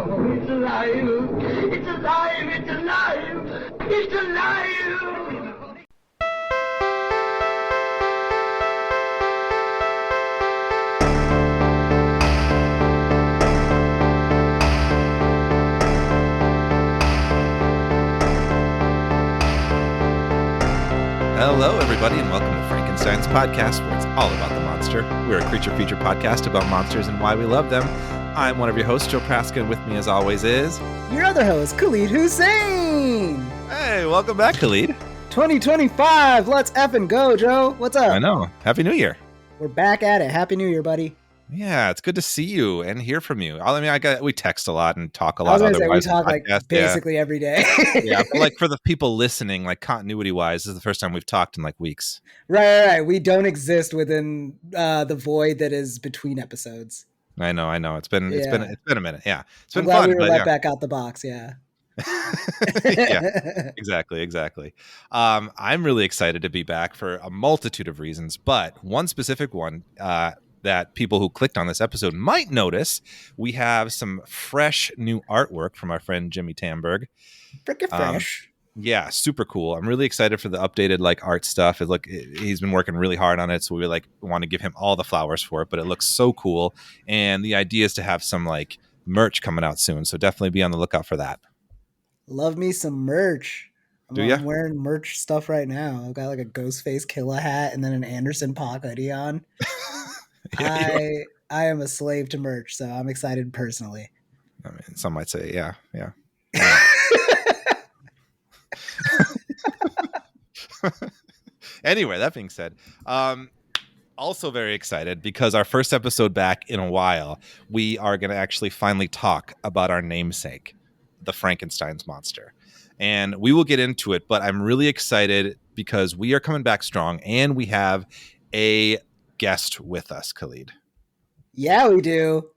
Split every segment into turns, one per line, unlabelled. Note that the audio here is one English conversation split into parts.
It's alive! It's alive! It's alive! It's alive!
Hello, everybody, and welcome to Frankenstein's podcast, where it's all about the monster. We're a creature feature podcast about monsters and why we love them. I'm one of your hosts, Joe Praska, and with me, as always, is
your other host, Khalid Hussein.
Hey, welcome back, Khalid.
2025, let's effing go, Joe. What's up?
I know. Happy New Year.
We're back at it. Happy New Year, buddy.
Yeah, it's good to see you and hear from you. I mean, we text a lot and talk a lot.
I was gonna say, we talk like basically every day.
Yeah, but like for the people listening, like continuity-wise, this is the first time we've talked in like weeks.
Right. We don't exist within the void that is between episodes.
I know. It's been a minute. Yeah, it's been
glad
fun.
We were let back out the box. Yeah.
Yeah, exactly. I'm really excited to be back for a multitude of reasons, but one specific one that people who clicked on this episode might notice, we have some fresh new artwork from our friend Jimmy Tandberg.
Freaking fresh.
Yeah, super cool. I'm really excited for the updated like art stuff. He's been working really hard on it, so we want to give him all the flowers for it. But it looks so cool, and the idea is to have some like merch coming out soon. So definitely be on the lookout for that.
Love me some merch.
I'm
wearing merch stuff right now. I've got like a Ghostface Killer hat and then an Anderson Paak hoodie on. Yeah, I am a slave to merch, so I'm excited personally.
I mean, some might say, yeah. Anyway, that being said, also very excited because our first episode back in a while, we are going to actually finally talk about our namesake, the Frankenstein's monster. And we will get into it, but I'm really excited because we are coming back strong and we have a guest with us, Khalid.
Yeah, we do.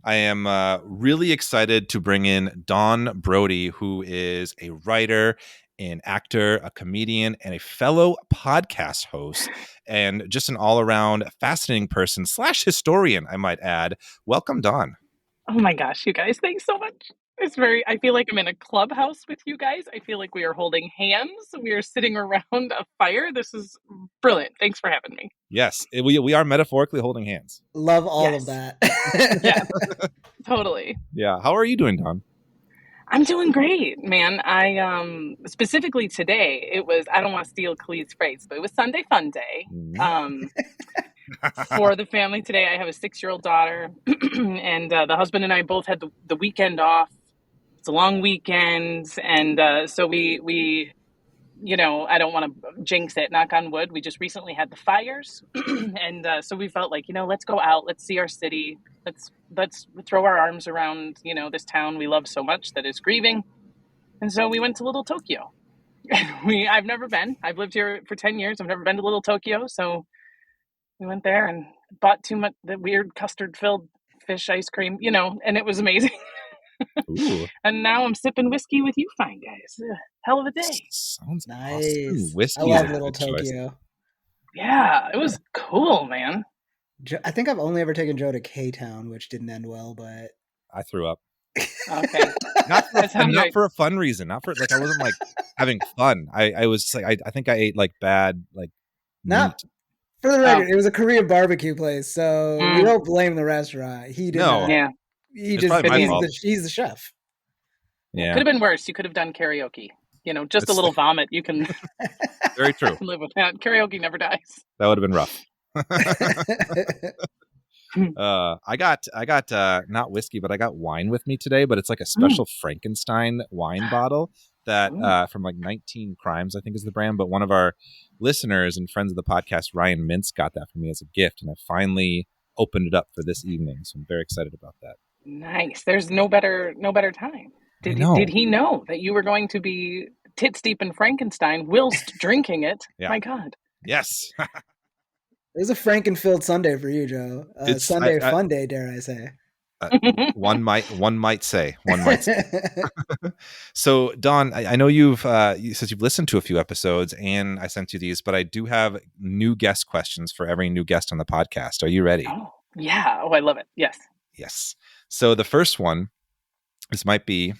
I am really excited to bring in Dawn Brodey, who is a writer, an actor, a comedian, and a fellow podcast host, and just an all-around fascinating person / historian, I might add. Welcome, Dawn.
Oh my gosh, you guys, thanks so much. I feel like I'm in a clubhouse with you guys. I feel like we are holding hands. We are sitting around a fire. This is brilliant. Thanks for having me.
Yes, we are metaphorically holding hands.
Love all of that.
Yeah, totally.
Yeah. How are you doing, Dawn?
I'm doing great, man. I specifically today, I don't want to steal Khalid's phrase, but it was Sunday Fun Day. For the family today, I have a 6-year-old daughter, and the husband and I both had the weekend off. It's a long weekend, and so we I don't want to jinx it, knock on wood. We just recently had the fires, and so we felt like, let's go out, let's see our city, let's throw our arms around, this town we love so much that is grieving. And so we went to Little Tokyo. I've never been. I've lived here for 10 years. I've never been to Little Tokyo, so we went there and bought the weird custard-filled fish ice cream, and it was amazing.
Ooh.
And now I'm sipping whiskey with you fine guys. Hell of a day.
Sounds
nice.
Awesome. Whiskey.
I love Little Tokyo.
Yeah, it was cool, man.
I think I've only ever taken Joe to K-Town, which didn't end well, but
I threw up.
Okay.
Not for a fun reason. Not for I wasn't like having fun. I was like I think I ate like bad like
not
meat.
For the record, it was a Korean barbecue place, so we don't blame the restaurant. He didn't.
Yeah.
He's the chef.
Yeah. Could have been worse. You could have done karaoke. Just a little vomit. You can
very true.
Live with that. Karaoke never dies.
That would have been rough. I got not whiskey, but I got wine with me today, but it's like a special Frankenstein wine bottle that from like 19 Crimes, I think is the brand, but one of our listeners and friends of the podcast, Ryan Mintz, got that for me as a gift, and I finally opened it up for this evening, so I'm very excited about that.
Nice. There's no better time. Did he know that you were going to be tits deep in Frankenstein whilst drinking it?
Yeah.
My God.
Yes.
It was a Franken-filled Sunday for you, Joe. Sunday fun day, dare I say.
One might say. So, Dawn, I know since you've listened to a few episodes, and I sent you these, but I do have new guest questions for every new guest on the podcast. Are you ready?
Oh, yeah. Oh, I love it. Yes.
Yes. So the first one This might be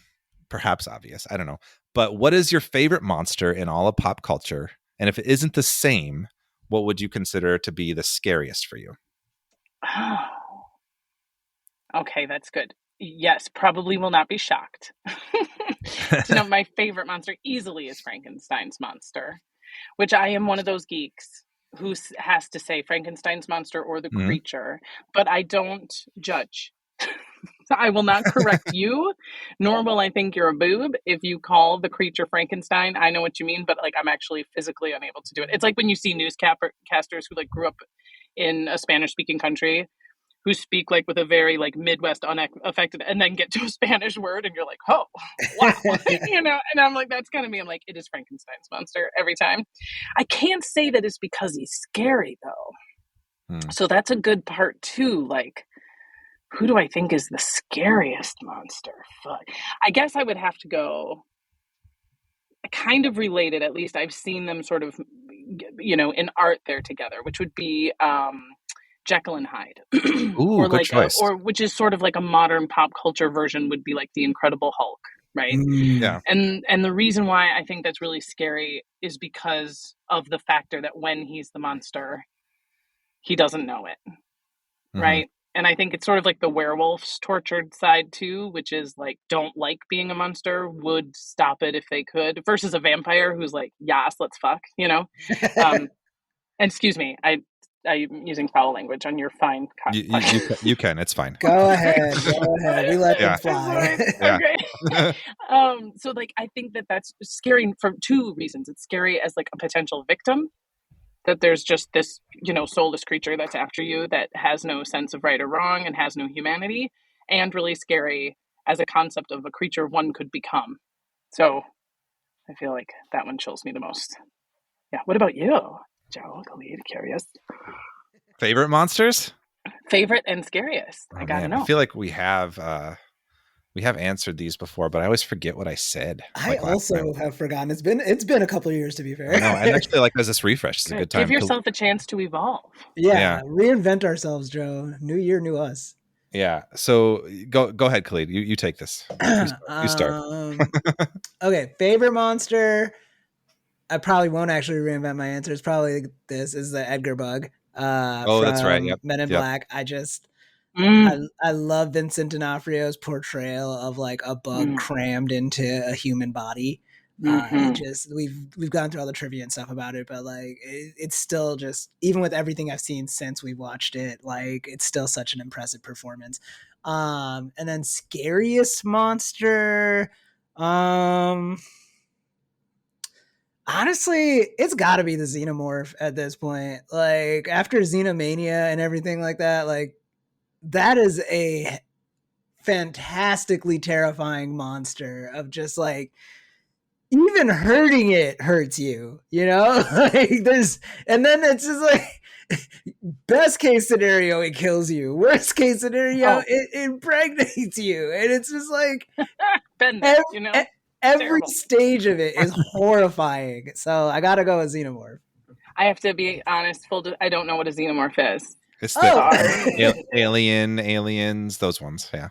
perhaps obvious. I don't know. But what is your favorite monster in all of pop culture? And if it isn't the same, what would you consider to be the scariest for you?
Okay, that's good. Yes, probably will not be shocked to know my favorite monster easily is Frankenstein's monster, which I am one of those geeks who has to say Frankenstein's monster or the creature, but I don't judge. I will not correct you, nor will I think you're a boob if you call the creature Frankenstein. I know what you mean, but like I'm actually physically unable to do it. It's like when you see newscasters who like grew up in a Spanish-speaking country who speak like with a very like Midwest unaffected and then get to a Spanish word and you're like, oh, wow. You know, and I'm like, that's kind of me. I'm like, it is Frankenstein's monster every time. I can't say that it's because he's scary though. So that's a good part too. Like, who do I think is the scariest monster? I guess I would have to go kind of related. At least I've seen them sort of, you know, in art there together, which would be Jekyll and Hyde.
Ooh,
or
good
like
choice.
or which is sort of like a modern pop culture version would be like the Incredible Hulk, right?
Yeah.
And the reason why I think that's really scary is because of the factor that when he's the monster, he doesn't know it. Right? And I think it's sort of like the werewolf's tortured side too, which is like don't like being a monster, would stop it if they could, versus a vampire who's like, yes, let's fuck, you know? And excuse me, I'm using foul language on your fine
You can. It's fine.
Go ahead. We let them fly.
Okay. So like I think that's scary for two reasons. It's scary as like a potential victim, that there's just this, you know, soulless creature that's after you that has no sense of right or wrong and has no humanity, and really scary as a concept of a creature one could become. So I feel like that one chills me the most. Yeah. What about you, Joe? Curious.
Favorite monsters?
Favorite and scariest. I gotta know.
I feel like we have answered these before, but I always forget what I said.
I also have forgotten. It's been a couple of years, to be fair.
I know. And actually, like as this refresh, it's a good time.
Give yourself a chance to evolve.
Yeah, reinvent ourselves, Joe. New year, new us.
Yeah. So go ahead, Khalid. You take this. You start.
Okay. Favorite monster. I probably won't actually reinvent my answer. It's probably this is the Edgar bug.
That's right. Yep.
Men in Black. I love Vincent D'Onofrio's portrayal of like a bug crammed into a human body. We've gone through all the trivia and stuff about it, but like it's still just, even with everything I've seen since we watched it, like it's still such an impressive performance. And then scariest monster, honestly, it's got to be the Xenomorph at this point. Like after Xenomania and everything like that, like that is a fantastically terrifying monster of just like, even hurting it hurts you, you know? Like and then it's just like best case scenario, it kills you. Worst case scenario, it impregnates you. And it's just like every stage of it is horrifying. So I gotta go with Xenomorph.
I have to be honest, I don't know what a Xenomorph is.
It's the aliens, those ones. Yeah.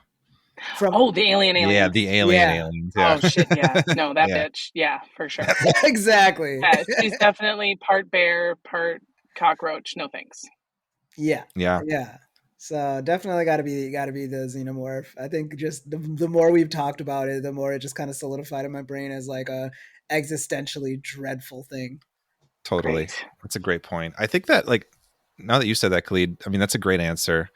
The alien.
Yeah, the aliens. Yeah.
Oh shit, yeah. No, that bitch. Yeah, for sure.
Exactly.
Yeah, she's definitely part bear, part cockroach. No thanks.
Yeah. So definitely gotta be the Xenomorph. I think just the more we've talked about it, the more it just kind of solidified in my brain as like a existentially dreadful thing.
Totally. That's a great point. I think that like, now that you said that, Khalid, I mean, that's a great answer.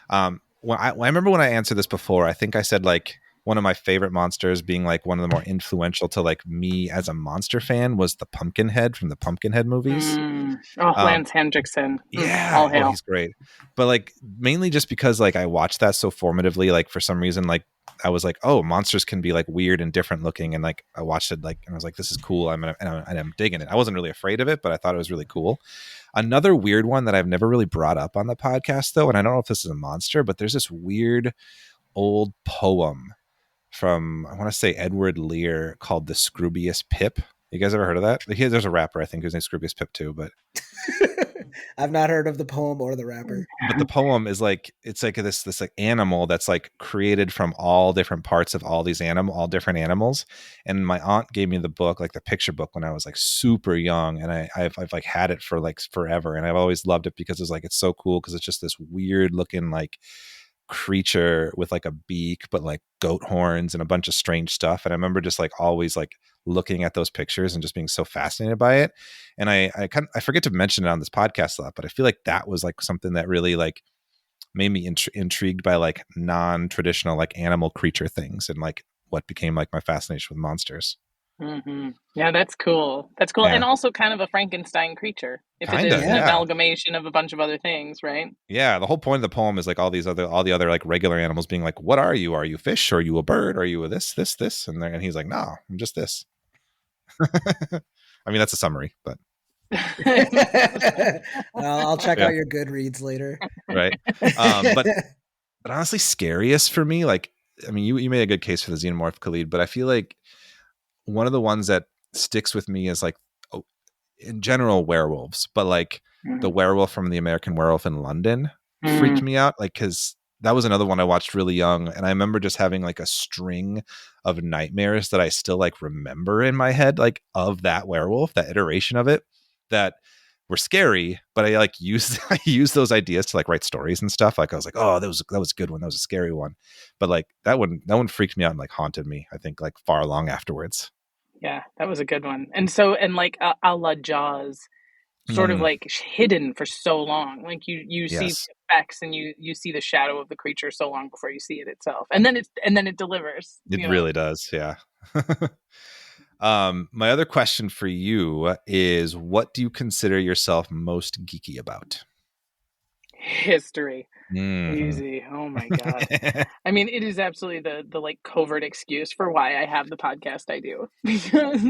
I remember when I answered this before, I think I said like one of my favorite monsters being like one of the more influential to like me as a monster fan was the Pumpkinhead from the Pumpkinhead movies.
Lance Hendrickson.
Yeah.
All hail.
He's great. But like mainly just because like I watched that so formatively, like for some reason, like I was like, oh, monsters can be like weird and different looking. And like I watched it like, and I was like, this is cool. I'm digging it. I wasn't really afraid of it, but I thought it was really cool. Another weird one that I've never really brought up on the podcast though, and I don't know if this is a monster, but there's this weird old poem from, I want to say Edward Lear, called The Scroobius Pip. You guys ever heard of that? There's a rapper, I think, whose name's Scroobius Pip too, but
I've not heard of the poem or the rapper.
But the poem is like, it's like this like animal that's like created from all different parts of all different animals. And my aunt gave me the book, like the picture book, when I was like super young, and I've like had it for like forever, and I've always loved it because it's so cool, because it's just this weird looking like creature with like a beak but like goat horns and a bunch of strange stuff. And I remember just like always like looking at those pictures and just being so fascinated by it. And I forget to mention it on this podcast a lot, but I feel like that was like something that really like made me intrigued by like non-traditional like animal creature things, and like what became like my fascination with monsters.
Yeah, that's cool. That's cool.
Yeah.
And also kind of a Frankenstein creature, if it
Kinda,
is an
yeah.
amalgamation of a bunch of other things, right?
Yeah, the whole point of the poem is like all the other like regular animals being like, what are you? Are you fish? Are you a bird? Are you a this? And he's like, no, I'm just this. I mean, that's a summary, but
I'll check
Yeah.
out your Goodreads later.
right. But honestly, scariest for me, like, I mean, you made a good case for the xenomorph, Khalid, but I feel like one of the ones that sticks with me is like, in general, werewolves, but like the werewolf from the American Werewolf in London freaked me out, like, because that was another one I watched really young, and I remember just having like a string of nightmares that I still like remember in my head, like of that werewolf, that iteration of it, that were scary, but I like used those ideas to like write stories and stuff. Like I was like, oh, that was a good one, that was a scary one, but like that one freaked me out and like haunted me, I think, like far long afterwards.
Yeah, that was a good one. And like a la Jaws, sort of like hidden for so long. Like you see
Yes.
the effects, and you see the shadow of the creature so long before you see it itself. And then it delivers.
It really does, yeah. My other question for you is, what do you consider yourself most geeky about?
History.
Mm-hmm.
Easy. Oh my God. I mean, it is absolutely the like covert excuse for why I have the podcast I do, because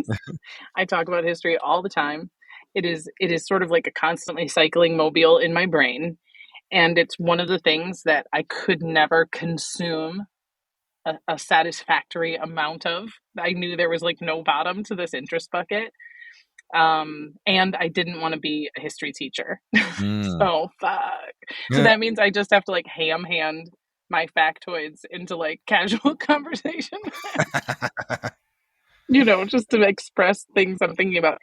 I talk about history all the time. It is sort of like a constantly cycling mobile in my brain, and it's one of the things that I could never consume a satisfactory amount of. I knew there was like no bottom to this interest bucket. And I didn't want to be a history teacher. So fuck. So that means I just have to like ham hand my factoids into like casual conversation, just to express things I'm thinking about.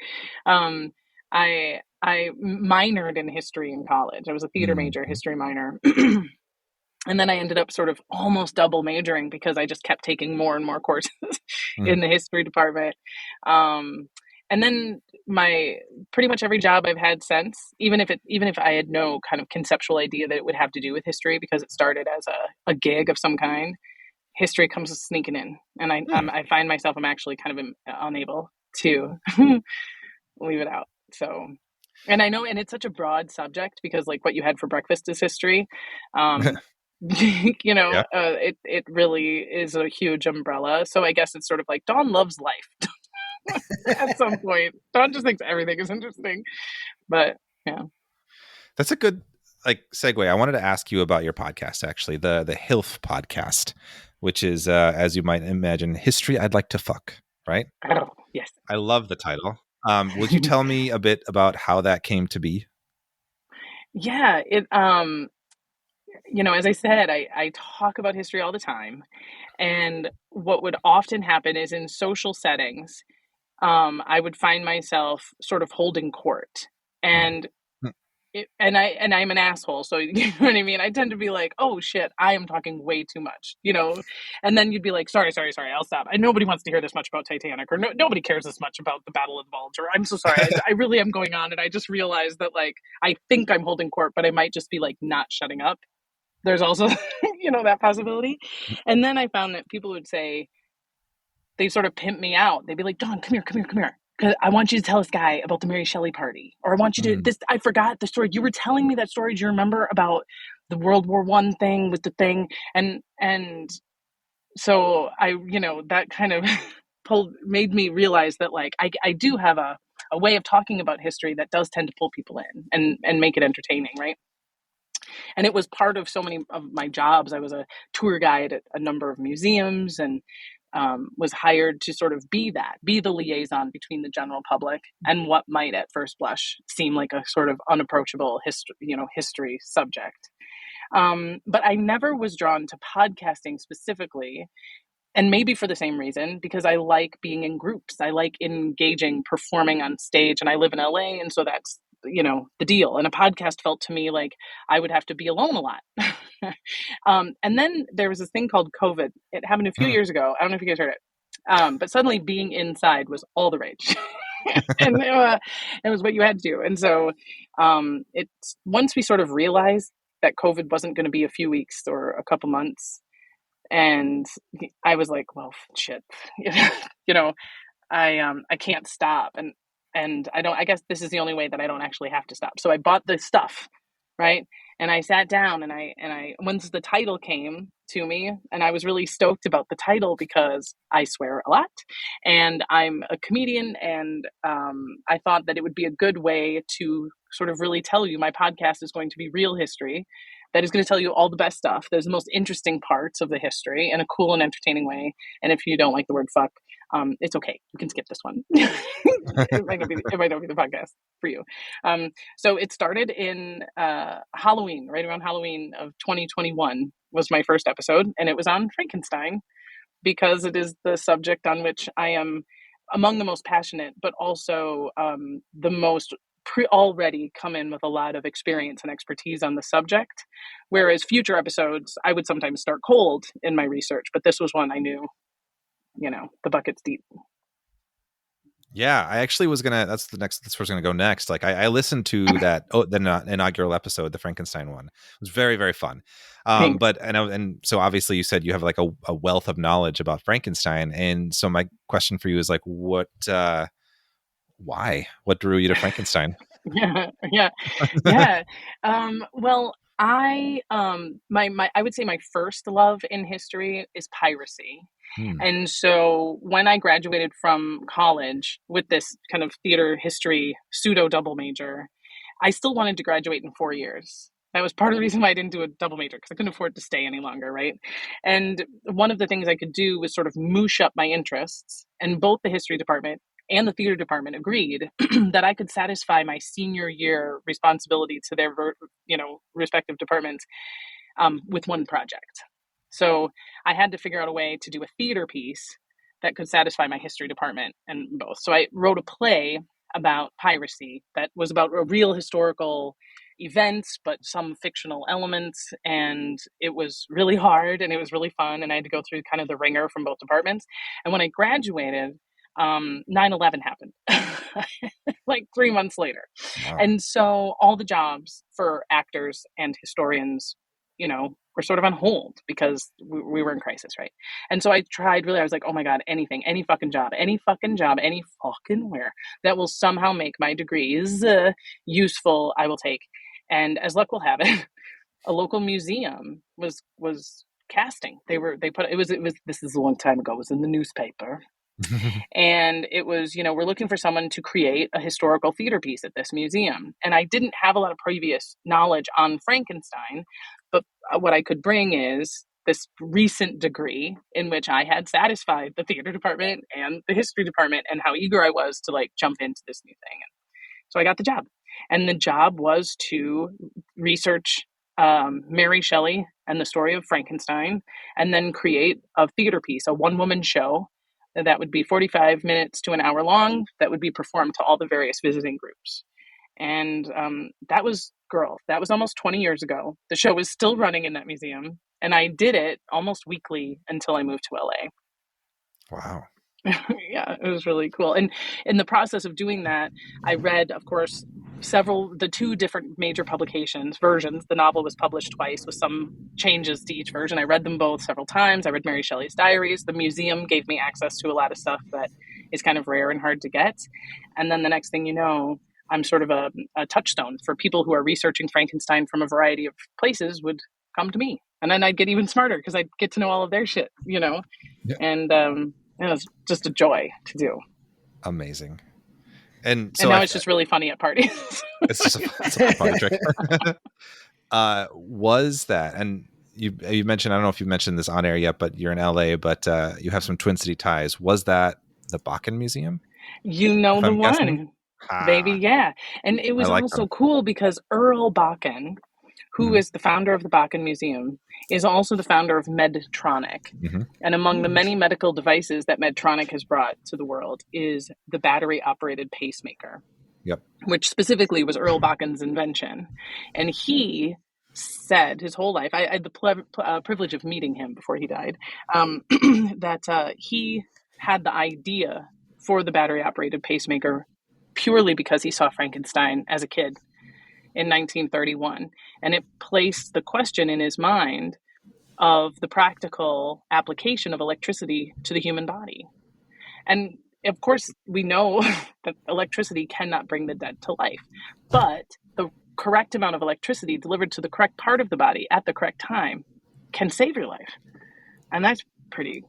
I minored in history in college. I was a theater major, history minor. And then I ended up sort of almost double majoring because I just kept taking more and more courses in the history department. And then pretty much every job I've had since, even if I had no kind of conceptual idea that it would have to do with history, because it started as a gig of some kind, history comes sneaking in, and I find myself, I'm actually kind of unable to leave it out. So, and I know, and it's such a broad subject because like what you had for breakfast is history.
Yeah.
It really is a huge umbrella. So I guess it's sort of like Dawn loves life. At some point, Dawn just thinks everything is interesting. But yeah,
that's a good like segue. I wanted to ask you about your podcast, actually, the HILF podcast, which is, as you might imagine, History I'd Like to Fuck, right?
oh yes,
I love the title. Would you tell me a bit about how that came to be?
Yeah, as I said, I talk about history all the time, and what would often happen is in social settings, I would find myself sort of holding court, and I'm an asshole, so you know what I mean. I tend to be like, "Oh shit, I am talking way too much," and then you'd be like, "Sorry, I'll stop. Nobody wants to hear this much about Titanic, or nobody cares this much about the Battle of the Bulge, or I'm so sorry, I really am going on, and I just realized that like I think I'm holding court, but I might just be like not shutting up." There's also, that possibility, and then I found that people would say, they sort of pimp me out. They'd be like, "Dawn, come here. Because I want you to tell this guy about the Mary Shelley party. Or I want you to, I forgot the story. You were telling me that story. Do you remember about the World War I thing with the thing?" And so that kind of made me realize that like, I do have a way of talking about history that does tend to pull people in and make it entertaining, right? And it was part of so many of my jobs. I was a tour guide at a number of museums, and was hired to sort of be the liaison between the general public and what might at first blush seem like a sort of unapproachable history subject. But I never was drawn to podcasting specifically, and maybe for the same reason, because I like being in groups. I like engaging, performing on stage, and I live in LA, and so that's, the deal. And a podcast felt to me like I would have to be alone a lot. And then there was this thing called COVID. It happened a few years ago. I don't know if you guys heard it. But suddenly being inside was all the rage. And it was what you had to do. And so it's once we sort of realized that COVID wasn't going to be a few weeks or a couple months, and I was like, well, shit, I can't stop. And I guess this is the only way that I don't actually have to stop. So I bought the stuff, right? And I sat down and I once the title came to me, and I was really stoked about the title because I swear a lot and I'm a comedian, and I thought that it would be a good way to sort of really tell you my podcast is going to be real history that is going to tell you all the best stuff. There's the most interesting parts of the history in a cool and entertaining way. And if you don't like the word fuck, it's okay. You can skip this one. It might not be the podcast for you. So it started in Halloween, right around Halloween of 2021 was my first episode. And it was on Frankenstein because it is the subject on which I am among the most passionate, but also the most already come in with a lot of experience and expertise on the subject. Whereas future episodes, I would sometimes start cold in my research, but this was one I knew, the bucket's deep.
Yeah, I actually was gonna. That's where I was gonna go next. Like I listened to that. The inaugural episode, the Frankenstein one. It was very, very fun. And so obviously you said you have like a wealth of knowledge about Frankenstein, and so my question for you is like, why? What drew you to Frankenstein?
Yeah. Well, I would say my first love in history is piracy. And so when I graduated from college with this kind of theater history pseudo double major, I still wanted to graduate in 4 years. That was part of the reason why I didn't do a double major, because I couldn't afford to stay any longer, right? And one of the things I could do was sort of moosh up my interests, and both the history department and the theater department agreed that I could satisfy my senior year responsibility to their respective departments with one project. So I had to figure out a way to do a theater piece that could satisfy my history department and both. So I wrote a play about piracy that was about a real historical events, but some fictional elements. And it was really hard and it was really fun. And I had to go through kind of the ringer from both departments. And when I graduated, 9/11 happened like 3 months later. Wow. And so all the jobs for actors and historians, were sort of on hold because we were in crisis, right? And so I was like, oh my God, anything, any fucking job, any fucking where that will somehow make my degrees useful, I will take. And as luck will have it, a local museum was casting. This is a long time ago, it was in the newspaper. And it was, we're looking for someone to create a historical theater piece at this museum. And I didn't have a lot of previous knowledge on Frankenstein, but what I could bring is this recent degree in which I had satisfied the theater department and the history department and how eager I was to like jump into this new thing. And so I got the job. And the job was to research Mary Shelley and the story of Frankenstein, and then create a theater piece, a one-woman show that would be 45 minutes to an hour long, that would be performed to all the various visiting groups. And that was almost 20 years ago. The show was still running in that museum, and I did it almost weekly until I moved to LA.
Wow.
Yeah, it was really cool. And in the process of doing that, I read, of course, the two different major versions. The novel was published twice with some changes to each version. I read them both several times. I read Mary Shelley's diaries. The museum gave me access to a lot of stuff that is kind of rare and hard to get. And then the next thing you know, I'm sort of a touchstone for people who are researching Frankenstein from a variety of places would come to me. And then I'd get even smarter because I'd get to know all of their shit, Yeah. And it was just a joy to do.
Amazing. And so
now it's just really funny at parties.
It's just a party trick. Was that, and you mentioned, I don't know if you mentioned this on air yet, but you're in LA, but you have some Twin City ties. Was that the Bakken Museum?
You know
If
the
I'm guessing.
one, baby, yeah. And it
I
was
like
also
them.
cool because Earl Bakken, who
Mhm.
is the founder of the Bakken Museum, is also the founder of Medtronic.
Mhm.
And among the many medical devices that Medtronic has brought to the world is the battery-operated pacemaker,
Yep.
which specifically was Earl Bakken's invention. And he said his whole life, I had the privilege of meeting him before he died, that he had the idea for the battery-operated pacemaker purely because he saw Frankenstein as a kid in 1931. And it placed the question in his mind of the practical application of electricity to the human body. And of course, we know that electricity cannot bring the dead to life, but the correct amount of electricity delivered to the correct part of the body at the correct time can save your life. And that's pretty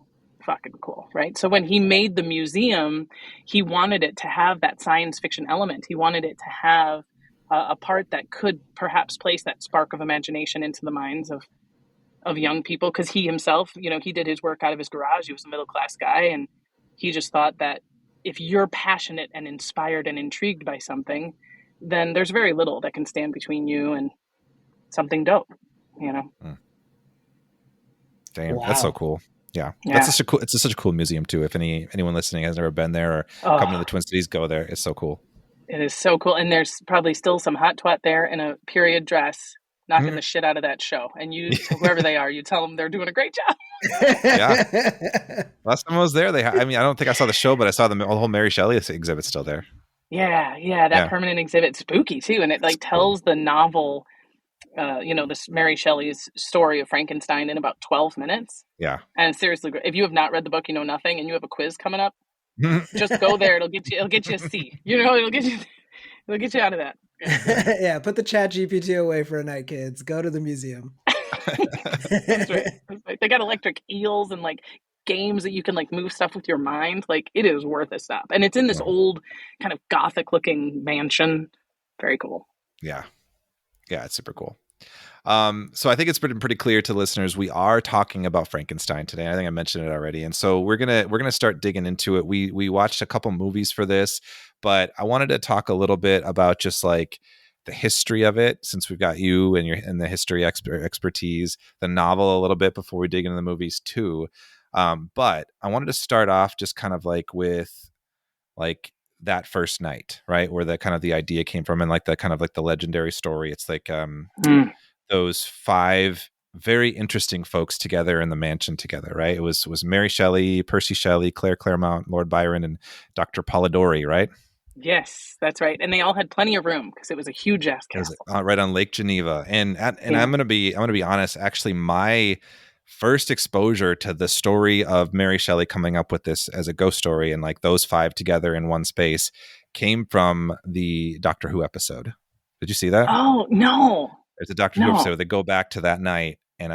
fucking cool, right? So when he made the museum, he wanted it to have that science fiction element. He wanted it to have a part that could perhaps place that spark of imagination into the minds of young people, because he himself, he did his work out of his garage. He was a middle-class guy, and he just thought that if you're passionate and inspired and intrigued by something, then there's very little that can stand between you and something dope,
Damn, that's so
Wow.
cool. Yeah,
Yeah.
It's such a cool museum too. If anyone listening has never been there or come to the Twin Cities, go there. It's so cool.
It is so cool. And there's probably still some hot twat there in a period dress knocking the shit out of that show. And you, whoever they are, you tell them they're doing a great job.
Yeah. Last time I was there, I don't think I saw the show, but I saw the whole Mary Shelley exhibit still there.
Yeah. That permanent exhibit, spooky too. And it tells the novel, this Mary Shelley's story of Frankenstein in about 12 minutes.
Yeah.
And seriously, if you have not read the book, you know nothing, and you have a quiz coming up, just go there. It'll get you a C. It'll get you out of that.
Yeah, put the chat GPT away for a night, kids. Go to the museum.
That's right. They got electric eels and games that you can move stuff with your mind. It is worth a stop. And it's in this old kind of gothic looking mansion. Very cool.
Yeah, it's super cool. So I think it's pretty clear to listeners, we are talking about Frankenstein today. I think I mentioned it already. And so we're gonna start digging into it. We watched a couple movies for this, but I wanted to talk a little bit about just the history of it, since we've got you and the history expertise, the novel a little bit before we dig into the movies too. But I wanted to start off just kind of with that first night, right? Where the idea came from, and the legendary story. It's those 5 very interesting folks together in the mansion together, right? It was Mary Shelley, Percy Shelley, Claire Claremont, Lord Byron, and Dr. Polidori, right?
Yes, that's right. And they all had plenty of room because it was a huge ass castle.
It was right on Lake Geneva. And I'm gonna be honest. Actually, my first exposure to the story of Mary Shelley coming up with this as a ghost story and those 5 together in one space came from the Doctor Who episode. Did you see that?
Oh no.
There's a Doctor Who episode. They go back to that night, and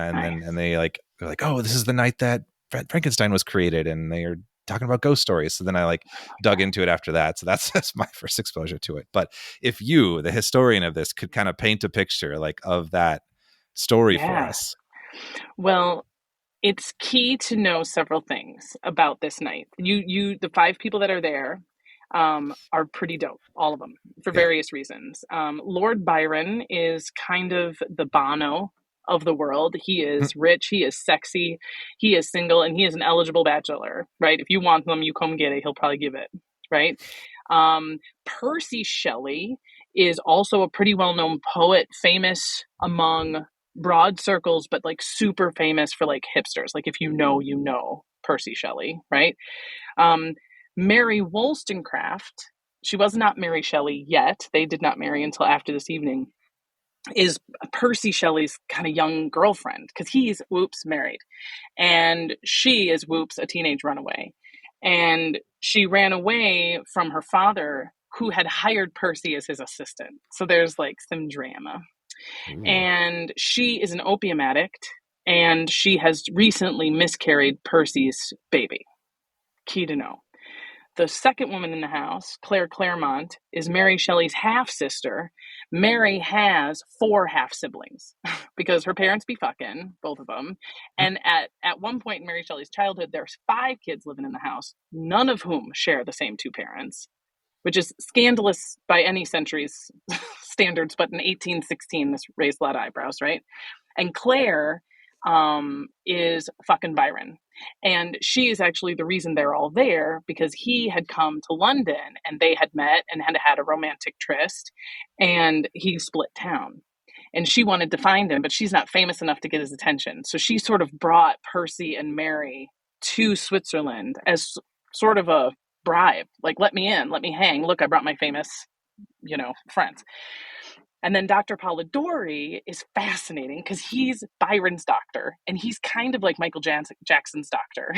they're like, oh, this is the night that Frankenstein was created, and they are talking about ghost stories. So then I dug into it after that. So that's my first exposure to it. But if you, the historian of this, could kind of paint a picture of that story for us.
Well, it's key to know several things about this night. The 5 people that are there are pretty dope, all of them, for various reasons. Lord Byron is kind of the Bono of the world. He is rich, he is sexy, he is single, and he is an eligible bachelor, right? If you want them, you come get it, he'll probably give it, right? Percy Shelley is also a pretty well-known poet, famous among broad circles, but super famous for hipsters. If you know Percy Shelley, right? Mary Wollstonecraft, she was not Mary Shelley yet. They did not marry until after this evening. Is Percy Shelley's kind of young girlfriend, because he's married, and she is a teenage runaway, and she ran away from her father, who had hired Percy as his assistant. So there's some drama. Ooh. And she is an opium addict, and she has recently miscarried Percy's baby. Key to know. The second woman in the house, Claire Claremont, is Mary Shelley's half-sister. Mary has 4 half siblings because her parents be fucking, both of them. And at one point in Mary Shelley's childhood, there's 5 kids living in the house, none of whom share the same 2 parents, which is scandalous by any century's standards. But in 1816, this raised a lot of eyebrows, right? And Claire is fucking Byron. And she is actually the reason they're all there, because he had come to London and they had met and had a romantic tryst, and he split town. And she wanted to find him, but she's not famous enough to get his attention. So she sort of brought Percy and Mary to Switzerland as sort of a bribe. Like, let me in, let me hang. Look, I brought my famous, friends. And then Dr. Polidori is fascinating because he's Byron's doctor, and he's kind of like Michael Jackson's doctor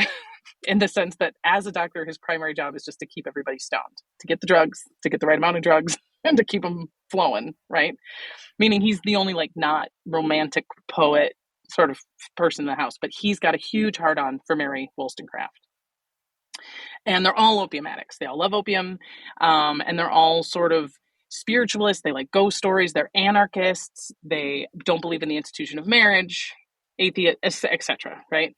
in the sense that as a doctor, his primary job is just to keep everybody stoned, to get the drugs, to get the right amount of drugs, and to keep them flowing, right? Meaning he's the only not romantic poet sort of person in the house, but he's got a huge hard-on for Mary Wollstonecraft. And they're all opium addicts. They all love opium, and they're all sort of spiritualists. They like ghost stories. They're anarchists. They don't believe in the institution of marriage, atheists, etc. Right?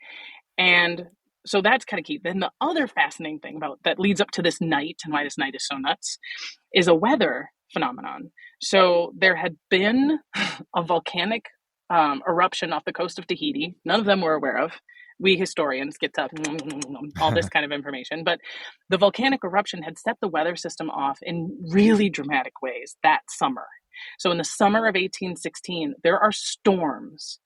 And so that's kind of key. Then the other fascinating thing about that leads up to this night and why this night is so nuts is a weather phenomenon. So there had been a volcanic eruption off the coast of Tahiti. None of them were aware of. We historians get to all this kind of information, but the volcanic eruption had set the weather system off in really dramatic ways that summer. So in the summer of 1816, there are storms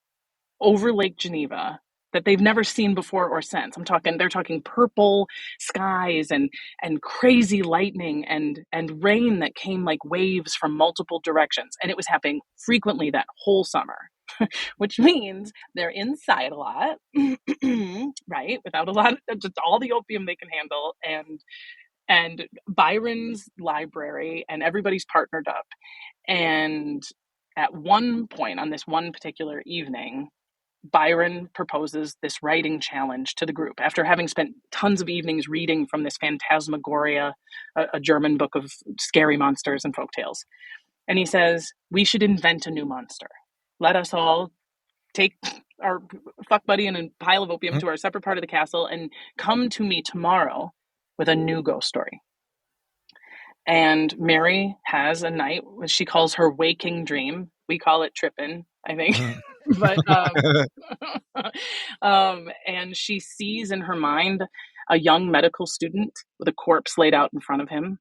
over Lake Geneva that they've never seen before or since. They're talking purple skies and crazy lightning and rain that came like waves from multiple directions. And it was happening frequently that whole summer. Which means they're inside a lot, right? Without a lot of just all the opium they can handle, and Byron's library, and everybody's partnered up. And at one point on this one particular evening, Byron proposes this writing challenge to the group after having spent tons of evenings reading from this Phantasmagoria, a German book of scary monsters and folktales. And he says, we should invent a new monster. Let us all take our fuck buddy and a pile of opium to our separate part of the castle and come to me tomorrow with a new ghost story. And Mary has a night, what she calls her waking dream. We call it tripping, I think. But and she sees in her mind a young medical student with a corpse laid out in front of him,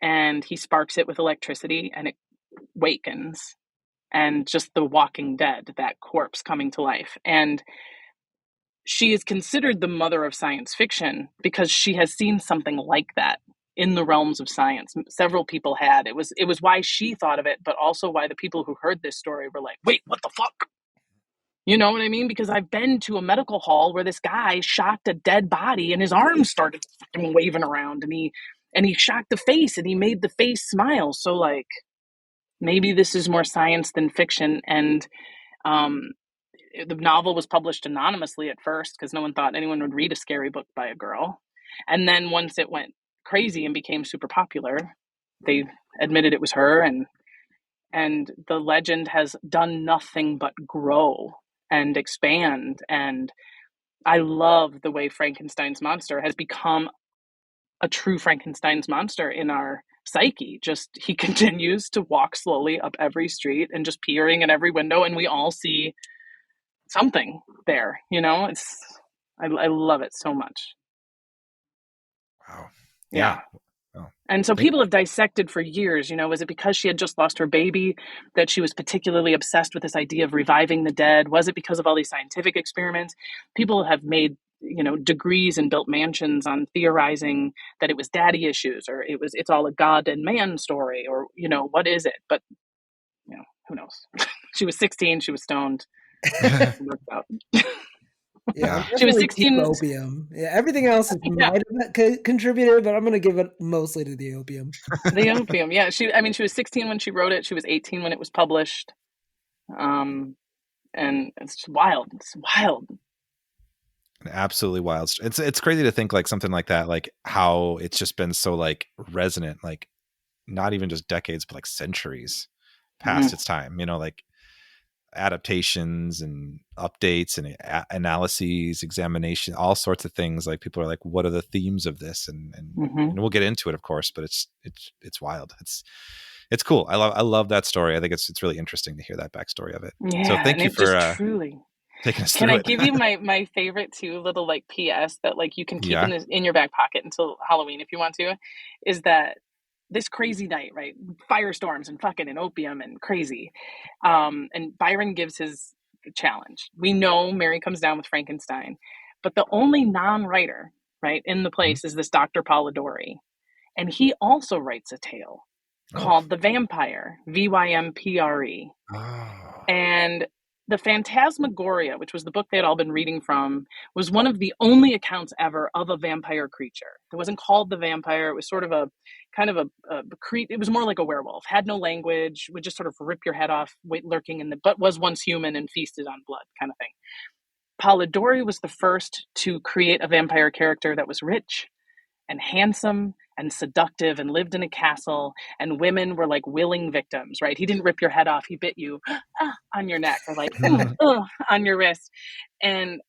and he sparks it with electricity and it wakens. And just the Walking Dead, that corpse coming to life. And she is considered the mother of science fiction because she has seen something like that in the realms of science. Several people had. It was why she thought of it, but also why the people who heard this story were like, wait, what the fuck? You know what I mean? Because I've been to a medical hall where this guy shocked a dead body and his arms started fucking waving around, and he shocked the face and he made the face smile. So maybe this is more science than fiction. And the novel was published anonymously at first because no one thought anyone would read a scary book by a girl. And then once it went crazy and became super popular, they admitted it was her. And the legend has done nothing but grow and expand. And I love the way Frankenstein's monster has become a true Frankenstein's monster in our psyche. Just he continues to walk slowly up every street and just peering in every window, and we all see something there. I love it so much.
Wow.
Yeah.
Oh.
And so people have dissected for years, was it because she had just lost her baby that she was particularly obsessed with this idea of reviving the dead? Was it because of all these scientific experiments? People have made degrees and built mansions on theorizing that it was daddy issues, or it's all a God and man story, or what is it? But who knows? She was 16, she was stoned. It worked out.
Yeah,
she was 16.
Opium. Yeah, everything else might have contributed, but I'm going to give it mostly to the opium.
The opium, yeah. She was 16 when she wrote it. She was 18 when it was published. And it's wild. It's wild.
Absolutely wild. It's crazy to think something like that, how it's just been so resonant, not even just decades, but centuries past its time, you know, like adaptations and updates and analyses, examination, all sorts of things. Like people are like, what are the themes of this? And we'll get into it, of course, but it's wild. It's cool. I love that story. I think it's really interesting to hear that backstory of it.
Yeah,
So thank you for
truly
taking us
Can
through
I
it.
give you my favorite too, little like PS that like you can keep
Yeah.
in your back pocket until Halloween if you want to, is that this crazy night, right? Firestorms and fucking and opium and crazy. And Byron gives his challenge. We know Mary comes down with Frankenstein, but the only non-writer, right, in the place is this Dr. Polidori. And he also writes a tale called The Vampire, Vympre.
Oh.
And the Phantasmagoria, which was the book they had all been reading from, was one of the only accounts ever of a vampire creature. It wasn't called the vampire. It was sort of a kind of it was more like a werewolf, had no language, would just sort of rip your head off, lurking in but was once human and feasted on blood kind of thing. Polidori was the first to create a vampire character that was rich and handsome and seductive and lived in a castle, and women were like willing victims, right? He didn't rip your head off. He bit you on your neck or like on your wrist. And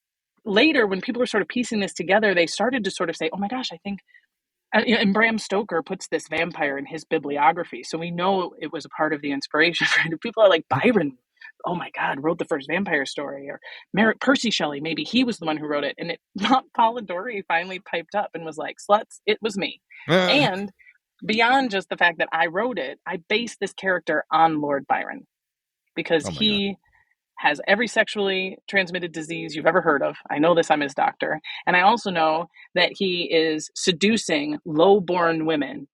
later, when people were sort of piecing this together, they started to sort of say, oh my gosh, I think, and Bram Stoker puts this vampire in his bibliography. So we know it was a part of the inspiration. Right? People are like, Byron, oh my God, wrote the first vampire story. Or Percy Shelley, maybe he was the one who wrote it. And Polidori finally piped up and was like, sluts, it was me. And beyond just the fact that I wrote it, I based this character on Lord Byron because he has every sexually transmitted disease you've ever heard of. I know this, I'm his doctor. And I also know that he is seducing low-born women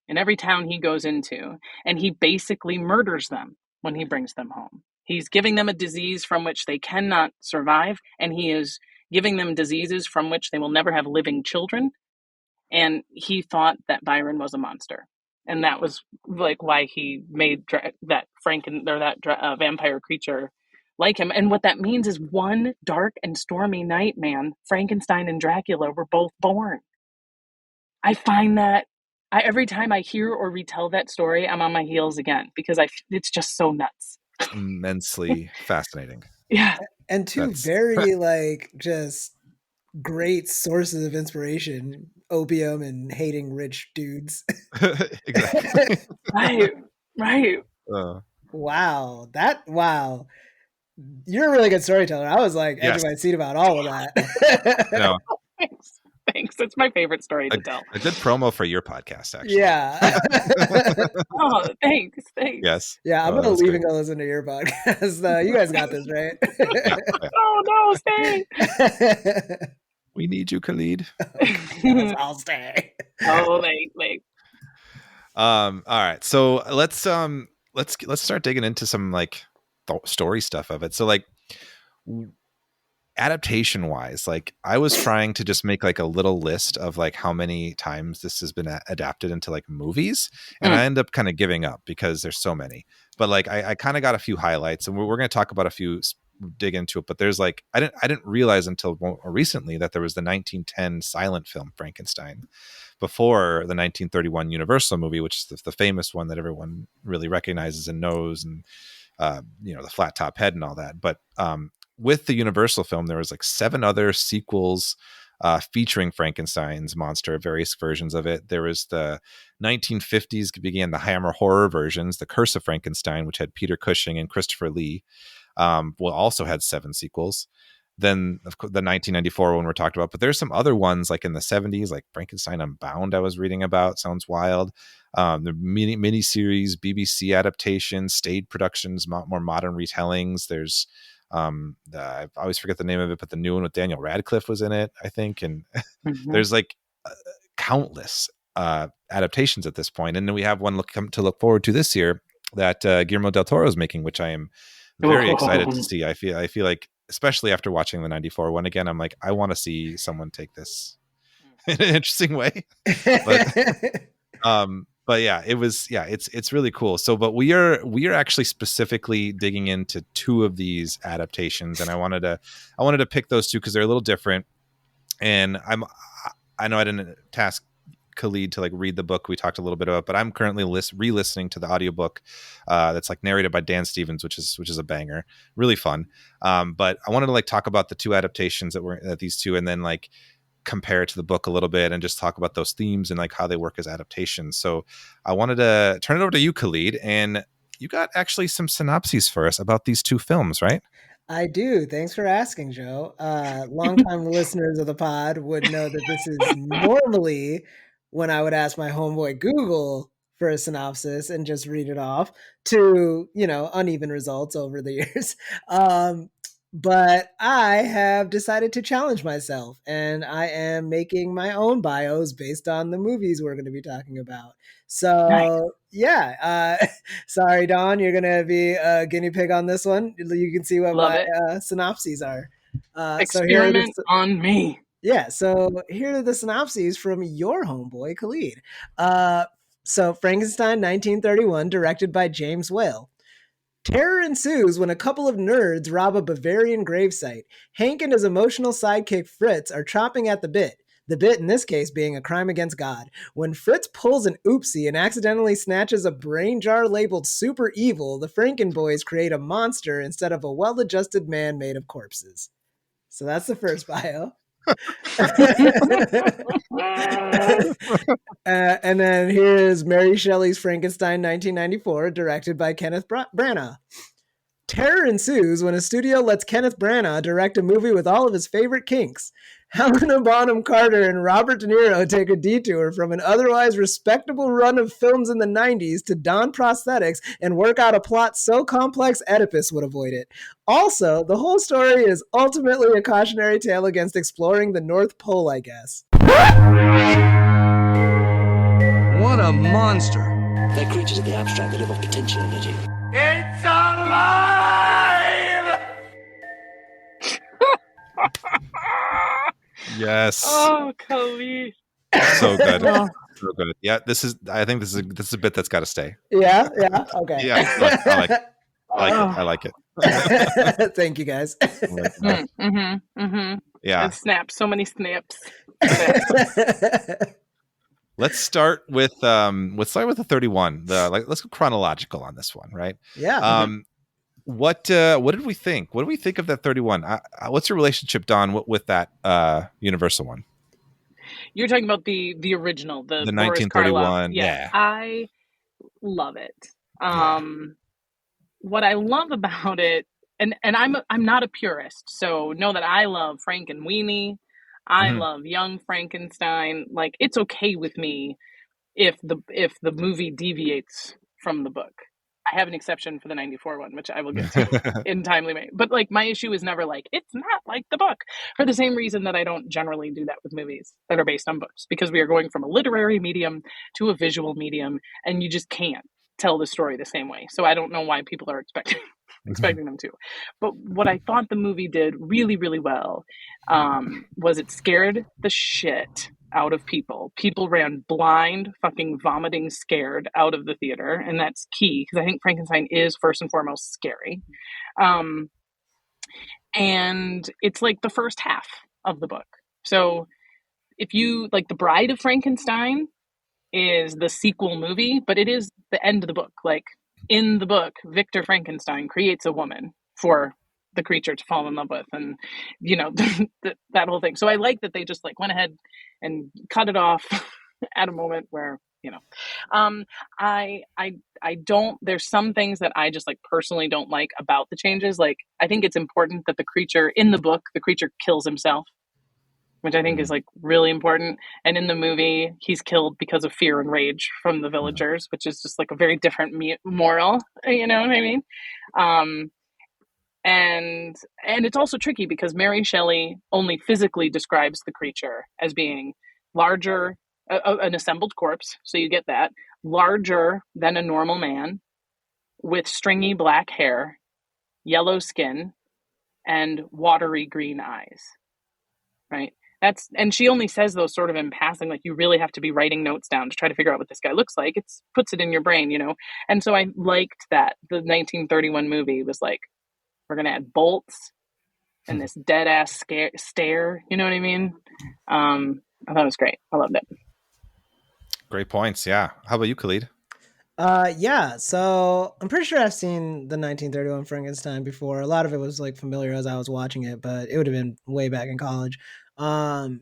in every town he goes into, and he basically murders them when he brings them home. He's giving them a disease from which they cannot survive, and he is giving them diseases from which they will never have living children. And he thought that Byron was a monster. And that was like why he made that vampire creature like him. And what that means is one dark and stormy night, man, Frankenstein and Dracula were both born. I find that every time I hear or retell that story, I'm on my heels again because it's just so nuts.
Immensely fascinating.
Yeah.
And two very like just great sources of inspiration, opium and hating rich dudes.
Exactly.
Right.
Wow. You're a really good storyteller. I was like edging my seat about all of that.
No.
Thanks. It's my favorite story to tell.
A good promo for your podcast, actually.
Yeah.
Oh, thanks.
Yes.
Yeah, I'm going to leave and go listen to your podcast. You guys got this, right?
Yeah.
Oh, no, stay.
We need you, Khalid.
I'll stay.
Oh, wait.
All right. So let's start digging into some like story stuff of it. So like adaptation wise, like I was trying to just make like a little list of like how many times this has been adapted into like movies, and I end up kind of giving up because there's so many. But like I kind of got a few highlights, and we're going to talk about a few, dig into it. But there's like I didn't realize until more recently that there was the 1910 silent film Frankenstein before the 1931 Universal movie, which is the famous one that everyone really recognizes and knows, and the flat top head and all that. But with the Universal film, there was like 7 other sequels featuring Frankenstein's monster, various versions of it. There was the 1950s began the Hammer horror versions, The Curse of Frankenstein, which had Peter Cushing and Christopher Lee, also had 7 sequels. Then of course, the 1994 one we're talked about, but there's some other ones like in the 70s, like Frankenstein Unbound I was reading about. Sounds wild. The mini series, BBC adaptations, stage productions, more modern retellings. There's I always forget the name of it, but the new one with Daniel Radcliffe was in it, I think. And there's like countless adaptations at this point. And then we have one to look forward to this year that Guillermo del Toro is making, which I am very excited to see. I feel like, especially after watching the 94 one again, I'm like, I want to see someone take this in an interesting way. But yeah, it's really cool. So, but we are actually specifically digging into 2 of these adaptations, and I wanted to pick those 2 because they're a little different. And I know I didn't task Khalid to like read the book we talked a little bit about, but I'm currently re-listening to the audiobook that's like narrated by Dan Stevens, which is a banger, really fun. But I wanted to like talk about the two adaptations that these two, and then like compare it to the book a little bit and just talk about those themes and like how they work as adaptations. So I wanted to turn it over to you, Khalid, and you got actually some synopses for us about these two films, right?
I do. Thanks for asking, Joe. Longtime listeners of the pod would know that this is normally when I would ask my homeboy Google for a synopsis and just read it off to, uneven results over the years. But I have decided to challenge myself, and I am making my own bios based on the movies we're going to be talking about. So,
Nice.
yeah, sorry, Don, you're going to be a guinea pig on this one. You can see what
Love
my synopses are.
Experiment on me.
Yeah, so here are the synopses from your homeboy, Khalid. So, Frankenstein, 1931, directed by James Whale. Terror ensues when a couple of nerds rob a Bavarian gravesite. Hank and his emotional sidekick Fritz are chopping at the bit. The bit in this case being a crime against God. When Fritz pulls an oopsie and accidentally snatches a brain jar labeled super evil, the Franken boys create a monster instead of a well-adjusted man made of corpses. So that's the first bio. And then here's Mary Shelley's Frankenstein 1994, directed by Kenneth Branagh. Terror ensues when a studio lets Kenneth Branagh direct a movie with all of his favorite kinks. Helena Bonham Carter and Robert De Niro take a detour from an otherwise respectable run of films in the 90s to don prosthetics and work out a plot so complex Oedipus would avoid it. Also, the whole story is ultimately a cautionary tale against exploring the North Pole, I guess.
What a monster!
They're creatures of the abstract that live off potential energy.
It's alive!
Yes.
Oh, Khalid.
So good. So good. Yeah, I think this is a bit that's got to stay.
Yeah, okay.
Yeah, I like it.
Thank you, guys.
Yeah.
And snaps, so many snaps.
Let's start with the 31. Let's go chronological on this one, right?
Yeah.
What did we think? What do we think of that 31? What's your relationship, Don, with that Universal one?
You're talking about the original, the
1931. Yeah.
I love it. What I love about it, and I'm not a purist, so know that I love Frankenweenie. I love Young Frankenstein. Like, it's okay with me if the movie deviates from the book. I have an exception for the 94 one, which I will get to in timely way. But like, my issue is never like, it's not like the book, for the same reason that I don't generally do that with movies that are based on books, because we are going from a literary medium to a visual medium, and you just can't tell the story the same way. So I don't know why people are expecting them to. But what I thought the movie did really, really well was it scared the shit out of people. People ran blind, fucking vomiting, scared out of the theater, and that's key, because I think Frankenstein is first and foremost scary. And it's like the first half of the book. So if you like, The Bride of Frankenstein is the sequel movie, but it is the end of the book. Like, in the book, Victor Frankenstein creates a woman for the creature to fall in love with, and that whole thing. So I like that they just like went ahead and cut it off at a moment where I don't, there's some things that I just like personally don't like about the changes. Like, I think it's important that the creature in the book, the creature kills himself, which I think is like really important. And in the movie, he's killed because of fear and rage from the villagers, which is just like a very different moral, you know what I mean? And it's also tricky because Mary Shelley only physically describes the creature as being larger, an assembled corpse. So you get that, larger than a normal man, with stringy black hair, yellow skin, and watery green eyes. Right? And she only says those sort of in passing, like you really have to be writing notes down to try to figure out what this guy looks like. It puts it in your brain, And so I liked that the 1931 movie was like, we're going to add bolts and this dead ass stare. You know what I mean? I thought it was great. I loved it.
Great points. Yeah. How about you, Khalid?
Yeah, so I'm pretty sure I've seen the 1931 Frankenstein before. A lot of it was like familiar as I was watching it, but it would have been way back in college. Um,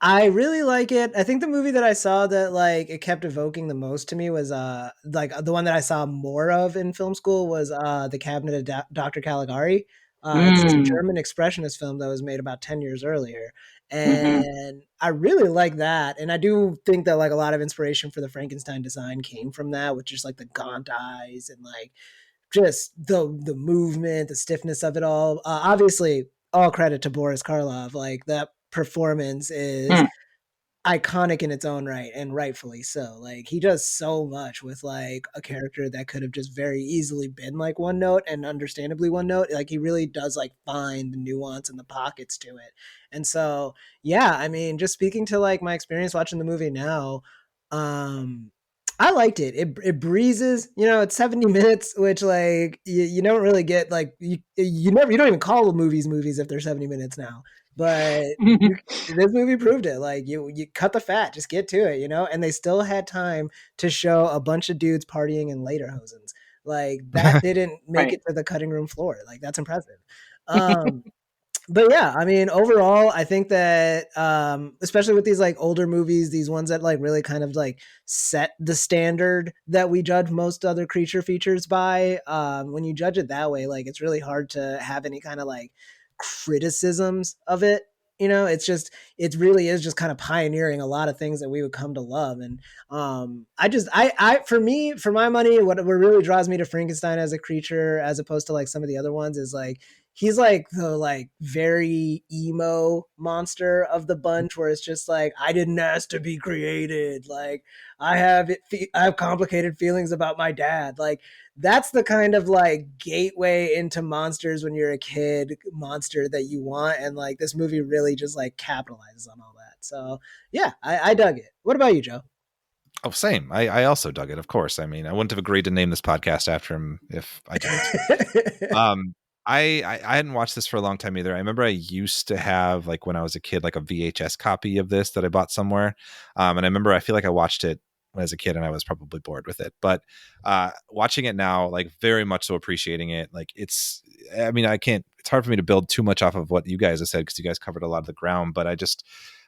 I really like it. I think the movie that I saw that like it kept evoking the most to me was like the one that I saw more of in film school was The Cabinet of Dr. Caligari. It's this
Mm.
German expressionist film that was made about 10 years earlier.
Hmm.
And I really like that. And I do think that like a lot of inspiration for the Frankenstein design came from that, with just like the gaunt eyes and like just the movement, the stiffness of it all. Obviously, all credit to Boris Karloff. Like that performance is
Mm.
iconic in its own right, and rightfully so. Like he does so much with like a character that could have just very easily been like one note, and understandably one note. Like he really does like find the nuance and the pockets to it. And so yeah, I mean, just speaking to like my experience watching the movie now, um I liked it. It breezes, it's 70 minutes, which like you don't really get like you don't even call movies if they're 70 minutes now. But this movie proved it. Like you cut the fat, just get to it, and they still had time to show a bunch of dudes partying in lederhosens. Like that didn't make
Right.
it to the cutting room floor. Like that's impressive. But yeah, I mean, overall, I think that especially with these like older movies, these ones that like really kind of like set the standard that we judge most other creature features by, when you judge it that way, like it's really hard to have any kind of like criticisms of it. It really is just kind of pioneering a lot of things that we would come to love. And for my money, what really draws me to Frankenstein as a creature, as opposed to like some of the other ones, is like he's like the like very emo monster of the bunch, where it's just like, I didn't ask to be created. Like I have complicated feelings about my dad. Like that's the kind of like gateway into monsters when you're a kid monster that you want. And like this movie really just like capitalizes on all that. So yeah, I dug it. What about you, Joe?
Oh, same. I also dug it, of course. I mean, I wouldn't have agreed to name this podcast after him if I didn't. I hadn't watched this for a long time either. I remember I used to have, like when I was a kid, like a VHS copy of this that I bought somewhere. And I remember I feel like I watched it as a kid and I was probably bored with it. But watching it now, like very much so appreciating it. Like it's hard for me to build too much off of what you guys have said, because you guys covered a lot of the ground. But I just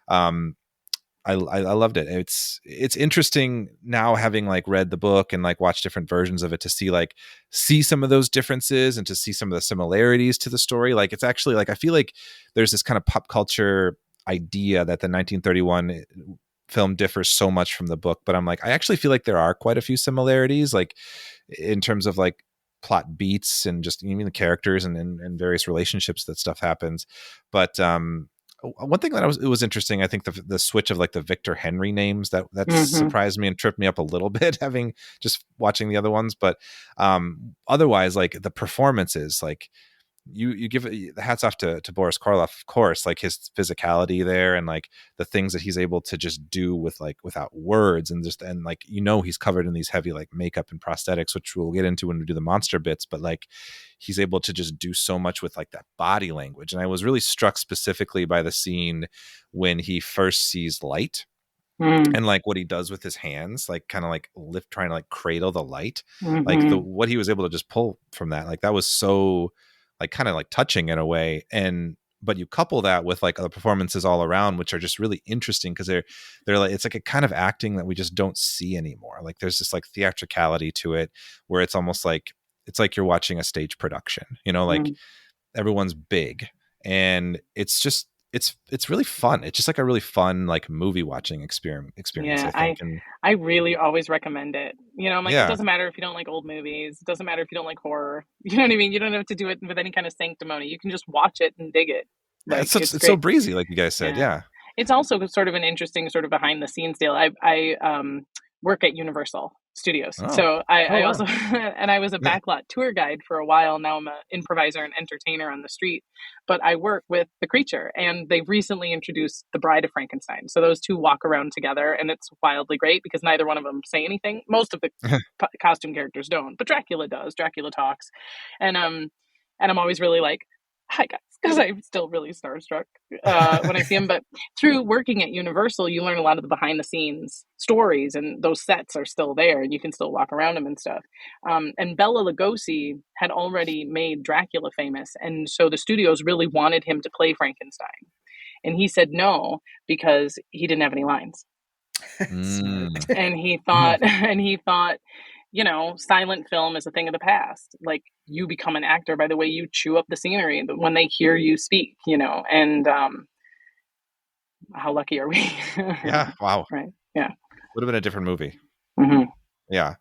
I loved it. It's interesting now, having like read the book and like watched different versions of it, to see some of those differences and to see some of the similarities to the story. Like it's actually like, I feel like there's this kind of pop culture idea that the 1931 film differs so much from the book, but I'm like, I actually feel like there are quite a few similarities, like in terms of like plot beats and just even the characters and various relationships that stuff happens. But one thing that it was interesting, I think the switch of like the Victor Henry names that surprised me and tripped me up a little bit, having just watching the other ones. But otherwise, like the performances, like you give the hats off to Boris Karloff, of course, like his physicality there and like the things that he's able to just do with like without words, and like he's covered in these heavy like makeup and prosthetics, which we'll get into when we do the monster bits, but like he's able to just do so much with like that body language. And I was really struck specifically by the scene when he first sees light. And like what he does with his hands, like kind of like trying to like cradle the light, like what he was able to just pull from that, like that was so like kind of like touching in a way. But you couple that with like other performances all around, which are just really interesting, because they're like, it's like a kind of acting that we just don't see anymore. Like there's this like theatricality to it, where it's almost like it's like you're watching a stage production, like everyone's big, and it's just it's really fun. It's just like a really fun like movie watching experience,
Yeah,
I think. And
I really always recommend it. I'm like, it
yeah,
doesn't matter if you don't like old movies. It doesn't matter if you don't like horror. You know what I mean? You don't have to do it with any kind of sanctimony. You can just watch it and dig it. Like it's
it's so
great.
breezy, like you guys said.
Yeah.
Yeah.
It's also sort of an interesting sort of behind the scenes deal. I work at Universal Studios.
Oh.
So I
wow.
also, and I was a backlot tour guide for a while. Now I'm an improviser and entertainer on the street, but I work with the creature, and they've recently introduced the Bride of Frankenstein. So those two walk around together, and it's wildly great because neither one of them say anything. Most of the costume characters don't, but Dracula does. Dracula talks. And I'm always really like, hi guys, because I'm still really starstruck when I see him. But through working at Universal, you learn a lot of the behind the scenes stories, and those sets are still there, and you can still walk around them and stuff. And Bela Lugosi had already made Dracula famous, and so the studios really wanted him to play Frankenstein, and he said no because he didn't have any lines. And he thought, you know, silent film is a thing of the past. Like, you become an actor by the way you chew up the scenery when they hear you speak, you know. And how lucky are we?
Yeah. Wow.
Right. Yeah.
Would have been a different movie.
Mm-hmm.
Yeah.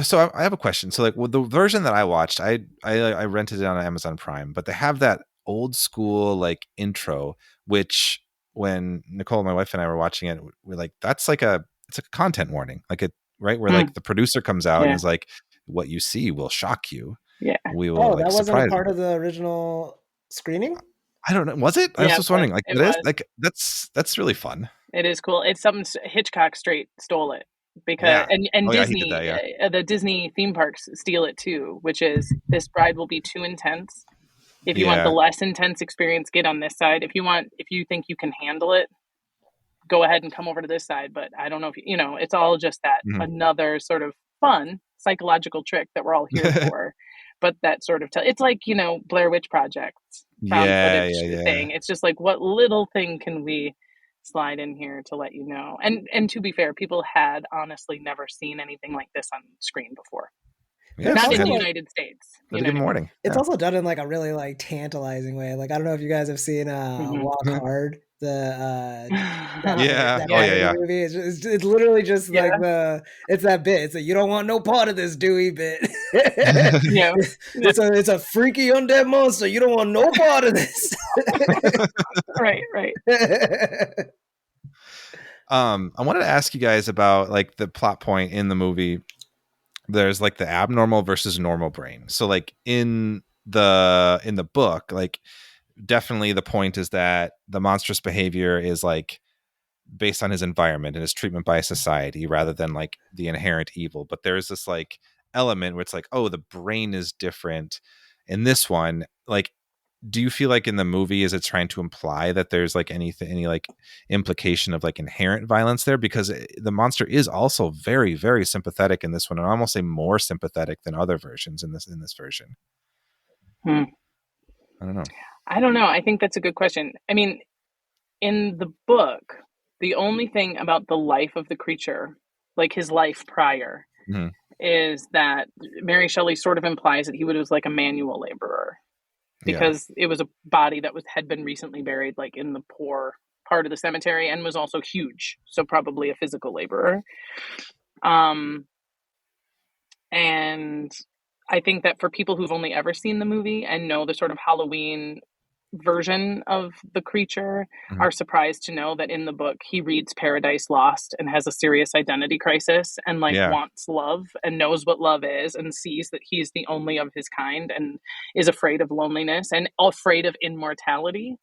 So I have a question. So like, well, the version that I watched, I rented it on Amazon Prime, but they have that old school like intro, which when Nicole, my wife, and I were watching it, we're like, it's like a content warning, like it, right? Where like the producer comes out and is like, what you see will shock you.
Yeah.
We will.
That
like,
wasn't a part
you.
of the original screening?
I don't know. Was it? I was just wondering. Like,
it is
like that's really fun.
It is cool. It's something Hitchcock straight stole it because and Disney, the Disney theme parks steal it too, which is this ride will be too intense. If you want the less intense experience, get on this side. If you think you can handle it, go ahead and come over to this side. But I don't know if you know, it's all just that another sort of fun psychological trick that we're all here for. But that sort of it's like, you know, Blair Witch Project's found footage thing. It's just like, what little thing can we slide in here to let you know? And to be fair, people had honestly never seen anything like this on screen before.
Yeah,
not in the United States.
Good morning.
It's also done in like a really like tantalizing way. Like, I don't know if you guys have seen Walk Hard, the movie. It's literally just like it's that bit. It's like, you don't want no part of this Dewey bit. It's a freaky undead monster. You don't want no part of this.
Right.
I wanted to ask you guys about like the plot point in the movie. There's like the abnormal versus normal brain. So like in the book, like definitely the point is that the monstrous behavior is like based on his environment and his treatment by society rather than like the inherent evil. But there's this like element where it's like, oh, the brain is different. In this one, like, do you feel like in the movie is it trying to imply that there's like any like implication of like inherent violence there? Because the monster is also very, very sympathetic in this one, and I almost say more sympathetic than other versions in this version. I don't know.
I think that's a good question. I mean, in the book, the only thing about the life of the creature, like his life prior, is that Mary Shelley sort of implies that he was like a manual laborer. Because it was a body that had been recently buried like in the poor part of the cemetery and was also huge. So probably a physical laborer. And I think that for people who've only ever seen the movie and know the sort of Halloween version of the creature are surprised to know that in the book he reads Paradise Lost and has a serious identity crisis and like wants love and knows what love is and sees that he's the only of his kind and is afraid of loneliness and afraid of immortality,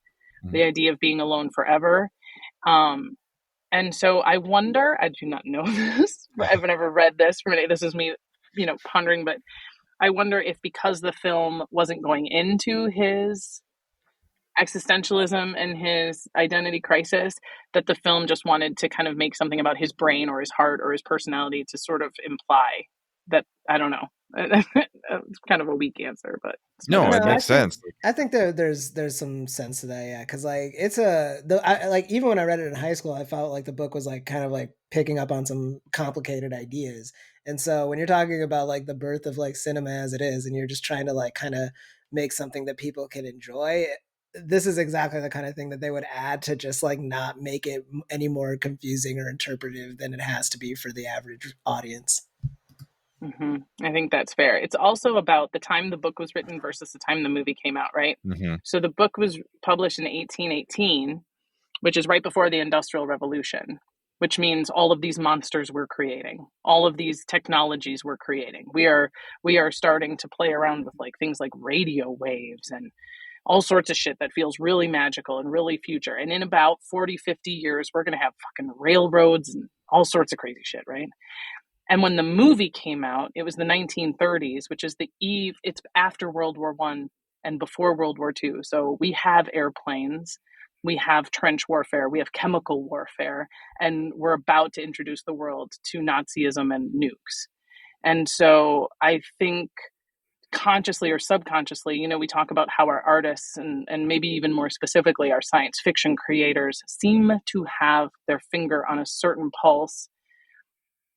the idea of being alone forever. And so I wonder, I do not know this, I've never read this this is me, you know, pondering, but I wonder if because the film wasn't going into his existentialism and his identity crisis, that the film just wanted to kind of make something about his brain or his heart or his personality to sort of imply that, I don't know. It's kind of a weak answer, but
no, it makes sense.
I think there's some sense to that, yeah, because like it's like even when I read it in high school, I felt like the book was like kind of like picking up on some complicated ideas, and so when you're talking about like the birth of like cinema as it is, and you're just trying to like kind of make something that people can enjoy, this is exactly the kind of thing that they would add to just like not make it any more confusing or interpretive than it has to be for the average audience.
I think that's fair. It's also about the time the book was written versus the time the movie came out, right? So the book was published in 1818, which is right before the Industrial Revolution, which means all of these monsters we're creating, all of these technologies we're creating. We are starting to play around with like things like radio waves and all sorts of shit that feels really magical and really future. And in about 40, 50 years, we're going to have fucking railroads and all sorts of crazy shit, right? And when the movie came out, it was the 1930s, which is it's after World War I and before World War II. So we have airplanes, we have trench warfare, we have chemical warfare, and we're about to introduce the world to Nazism and nukes. And so I think consciously or subconsciously, you know, we talk about how our artists and maybe even more specifically our science fiction creators seem to have their finger on a certain pulse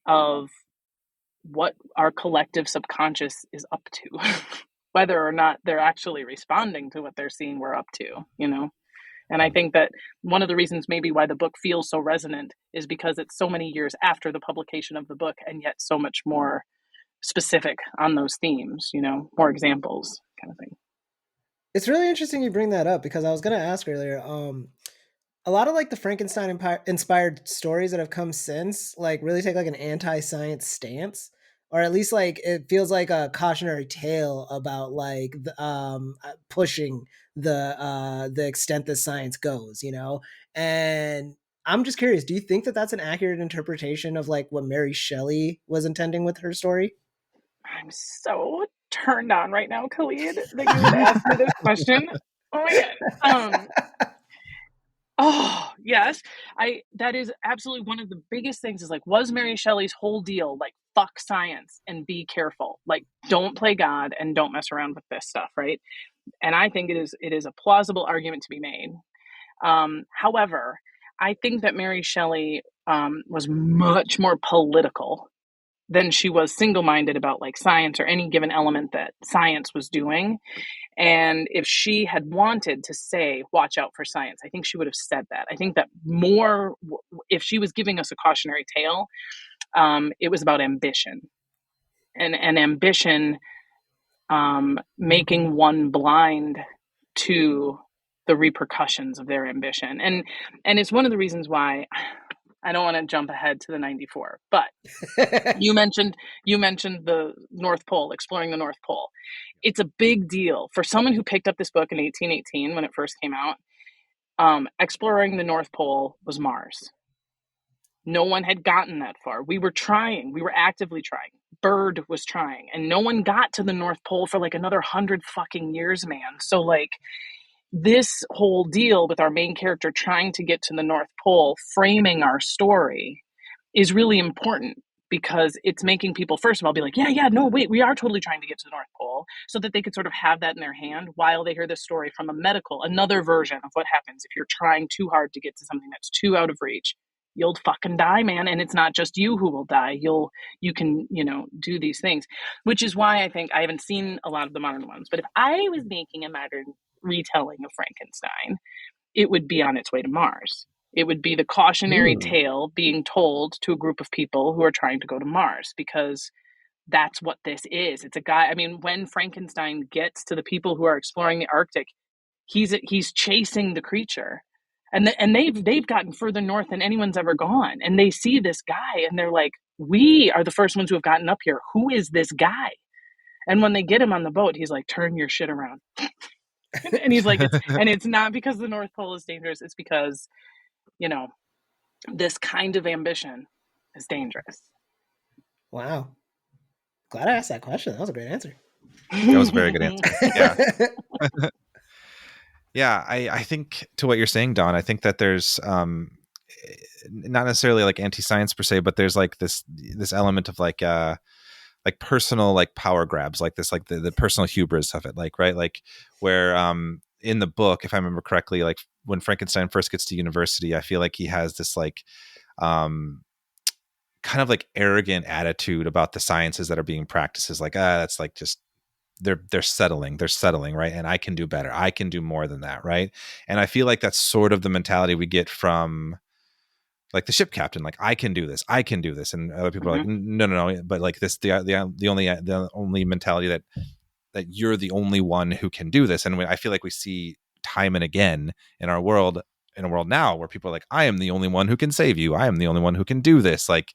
of what our collective subconscious is up to, whether or not they're actually responding to what they're seeing we're up to, you know? And I think that one of the reasons maybe why the book feels so resonant is because it's so many years after the publication of the book and yet so much more specific on those themes, you know, more examples kind of thing.
It's really interesting you bring that up because I was going to ask earlier, a lot of like the Frankenstein inspired stories that have come since like really take like an anti-science stance, or at least like it feels like a cautionary tale about like pushing the extent that science goes, you know? And I'm just curious, do you think that that's an accurate interpretation of like what Mary Shelley was intending with her story?
I'm so turned on right now, Khalid, that you would ask me this question. Oh my God. Oh, yes. That is absolutely one of the biggest things is like, was Mary Shelley's whole deal like, fuck science and be careful? Like, don't play God and don't mess around with this stuff, right? And I think it is a plausible argument to be made. However, I think that Mary Shelley was much more political than she was single-minded about like science or any given element that science was doing. And if she had wanted to say, watch out for science, I think she would have said that. I think that more, if she was giving us a cautionary tale, it was about ambition and ambition making one blind to the repercussions of their ambition. And it's one of the reasons why I don't want to jump ahead to the 94, but you mentioned the North Pole, exploring the North Pole. It's a big deal for someone who picked up this book in 1818 when it first came out. Exploring the North Pole was Mars. No one had gotten that far. We were trying. We were actively trying. Bird was trying, and no one got to the North Pole for like another 100 fucking years, man. So like this whole deal with our main character trying to get to the North Pole, framing our story, is really important because it's making people, first of all, be like, yeah, no, wait, we are totally trying to get to the North Pole, so that they could sort of have that in their hand while they hear this story from another version of what happens if you're trying too hard to get to something that's too out of reach. You'll fucking die, man. And it's not just you who will die. You can, do these things, which is why I think I haven't seen a lot of the modern ones. But if I was making a modern retelling of Frankenstein, it would be on its way to Mars. It would be the cautionary tale being told to a group of people who are trying to go to Mars, because that's what this is. It's a guy. I mean, when Frankenstein gets to the people who are exploring the Arctic, he's chasing the creature, and they've gotten further north than anyone's ever gone, and they see this guy, and they're like, "We are the first ones who have gotten up here. Who is this guy?" And when they get him on the boat, he's like, "Turn your shit around." And he's like, it's not because the North Pole is dangerous. It's because, this kind of ambition is dangerous.
Wow. Glad I asked that question. That was a great answer.
That was a very good answer. Yeah. Yeah, I think to what you're saying, Don, I think that there's not necessarily like anti-science per se, but there's like this element of like personal like power grabs, like this, like the personal hubris of it, like, right, like where in the book, if I remember correctly, like when Frankenstein first gets to university, I feel like he has this like kind of like arrogant attitude about the sciences that are being practiced, is like, that's like just they're settling, right? And I can do better. I can do more than that, right? And I feel like that's sort of the mentality we get from like the ship captain, like I can do this, and other people are like, no. But like this, the only mentality that you're the only one who can do this. And I feel like we see time and again in our world, in a world now where people are like, I am the only one who can save you. I am the only one who can do this. Like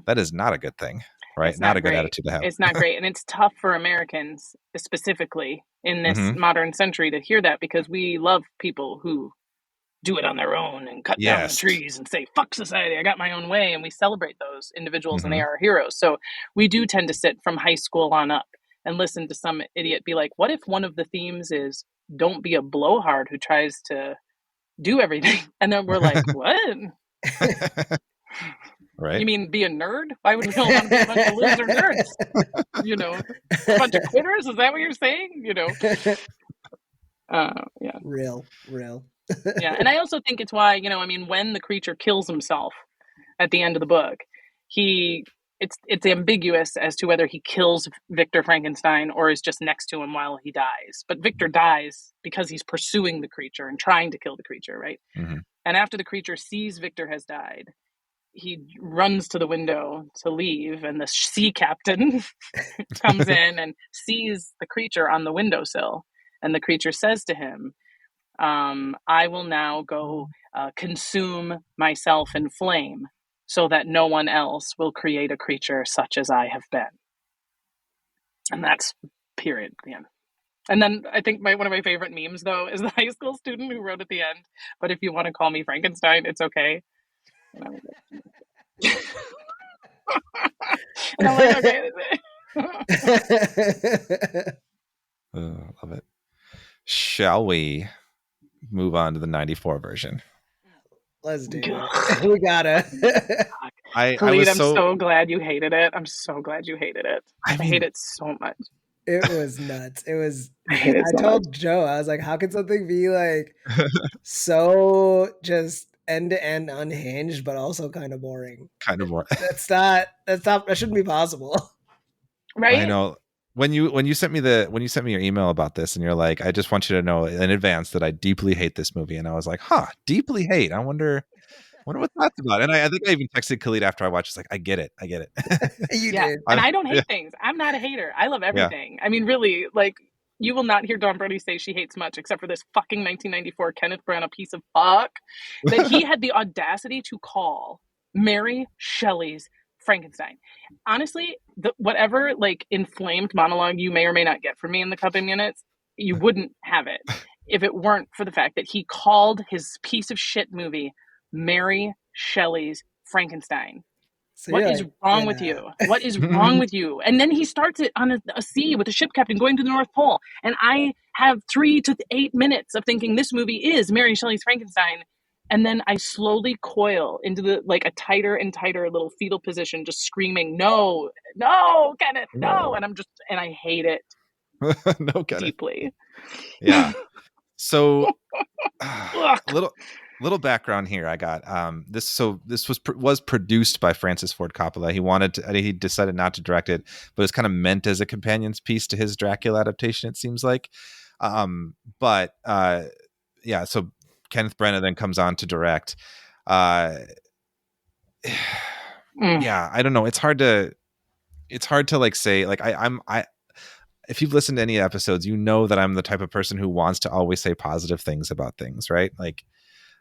that is not a good thing. Right. Not a good attitude to have.
It's not great. And it's tough for Americans specifically in this modern century to hear that, because we love people who do it on their own and cut down the trees and say, fuck society, I got my own way. And we celebrate those individuals and they are our heroes. So we do tend to sit from high school on up and listen to some idiot be like, what if one of the themes is don't be a blowhard who tries to do everything? And then we're like, what?
Right.
You mean be a nerd? Why would we all want to be a bunch of loser nerds? You know, a bunch of quitters? Is that what you're saying? You know? Yeah.
Real.
Yeah. And I also think it's why, you know, I mean, when the creature kills himself at the end of the book, it's ambiguous as to whether he kills Victor Frankenstein or is just next to him while he dies. But Victor dies because he's pursuing the creature and trying to kill the creature, right?
Mm-hmm.
And after the creature sees Victor has died, he runs to the window to leave, and the sea captain comes in and sees the creature on the windowsill. And the creature says to him, I will now go consume myself in flame so that no one else will create a creature such as I have been. And that's period. Yeah. And then I think one of my favorite memes, though, is the high school student who wrote at the end, but if you want to call me Frankenstein, it's okay. And I'm like, okay.
I love it. Shall we move on to the 94 version?
Let's do it. We gotta.
Khalid, I'm so glad you hated it. I'm so glad you hated it. I hate it so much.
It was nuts. It was.
I
told Joe, I was like, how could something be like so just end to end unhinged, but also kind of boring? That shouldn't be possible.
Right?
I know. When you sent me your email about this, and you're like, I just want you to know in advance that I deeply hate this movie, and I was like, deeply hate. I wonder what that's about. And I think I even texted Khalid after I watched. It's like, I get it.
You did.
And I don't hate things. I'm not a hater. I love everything. Yeah. I mean, really, like, you will not hear Dawn Brodey say she hates much except for this fucking 1994 Kenneth Branagh piece of fuck that he had the audacity to call Mary Shelley's Frankenstein. Honestly, whatever like inflamed monologue you may or may not get from me in the couple minutes, you wouldn't have it if it weren't for the fact that he called his piece of shit movie Mary Shelley's Frankenstein. So what is wrong with you? What is wrong with you? And then he starts it on a sea with a ship captain going to the North Pole. And I have 3 to 8 minutes of thinking this movie is Mary Shelley's Frankenstein. And then I slowly coil into a tighter and tighter little fetal position, just screaming, no, Kenneth, no. And I hate it.
No, Kenneth.
Deeply.
Yeah. So little background here. I got this was produced by Francis Ford Coppola. He decided not to direct it, but it's kind of meant as a companion's piece to his Dracula adaptation, it seems like. So Kenneth Branagh then comes on to direct. Yeah, I don't know. It's hard to like say, like I if you've listened to any episodes, you know that I'm the type of person who wants to always say positive things about things, right? Like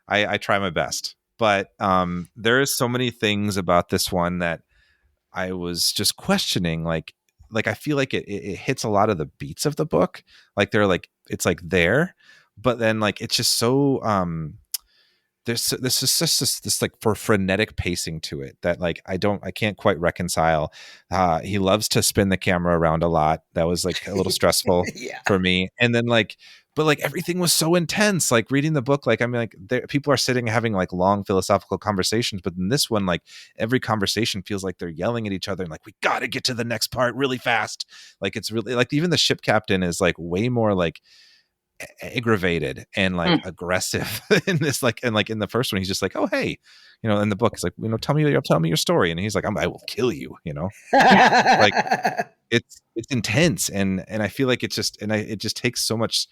I try my best, but there is so many things about this one that I was just questioning. Like I feel like it hits a lot of the beats of the book. Like they're like, it's like there, but then like, it's just so, this like for frenetic pacing to it that like, I can't quite reconcile. He loves to spin the camera around a lot. That was like a little stressful for me. And then like, but like everything was so intense, like reading the book, like, I mean, like people are sitting having like long philosophical conversations, but in this one, like every conversation feels like they're yelling at each other and like, we got to get to the next part really fast. Like, it's really like, even the ship captain is like way more like aggravated and like aggressive in this, like, and like in the first one, he's just like, oh, hey, you know, in the book, it's like, you know, tell me your story. And he's like, I will kill you, you know, like it's intense. And I feel like it just takes so much,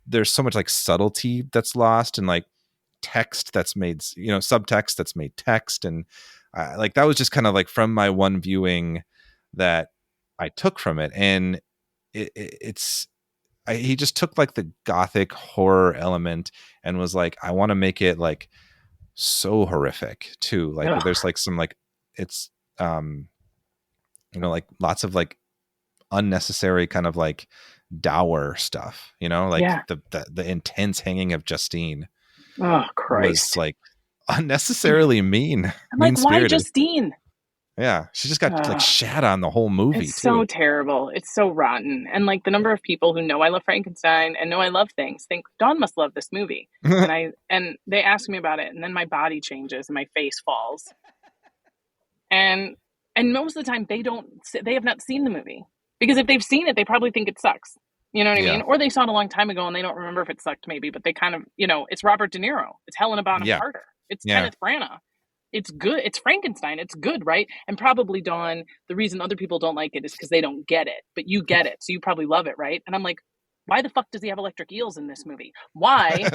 there's so much like subtlety that's lost and like text that's made, you know, subtext that's made text. And like, that was just kind of like from my one viewing that I took from it. And he just took like the gothic horror element and was like, I want to make it like so horrific too. Like there's like some like, it's, you know, like lots of like unnecessary kind of like dour stuff, you know, like the intense hanging of Justine.
Oh Christ.
Was like unnecessarily mean.
I'm like, why Justine?
Yeah, she just got like shat on the whole movie
It's
too.
so terrible. It's so rotten. And like the number of people who know I love Frankenstein and know I love things think Dawn must love this movie. And they ask me about it, and then my body changes and my face falls. And most of the time they have not seen the movie, because if they've seen it, they probably think it sucks. You know what I mean? Or they saw it a long time ago and they don't remember if it sucked maybe, but they kind of, it's Robert De Niro. It's Helena Bonham Carter. It's Kenneth Branagh. It's good. It's Frankenstein. It's good, right? And probably, Dawn, the reason other people don't like it is because they don't get it, but you get it, so you probably love it, right? And I'm like, why the fuck does he have electric eels in this movie? Why?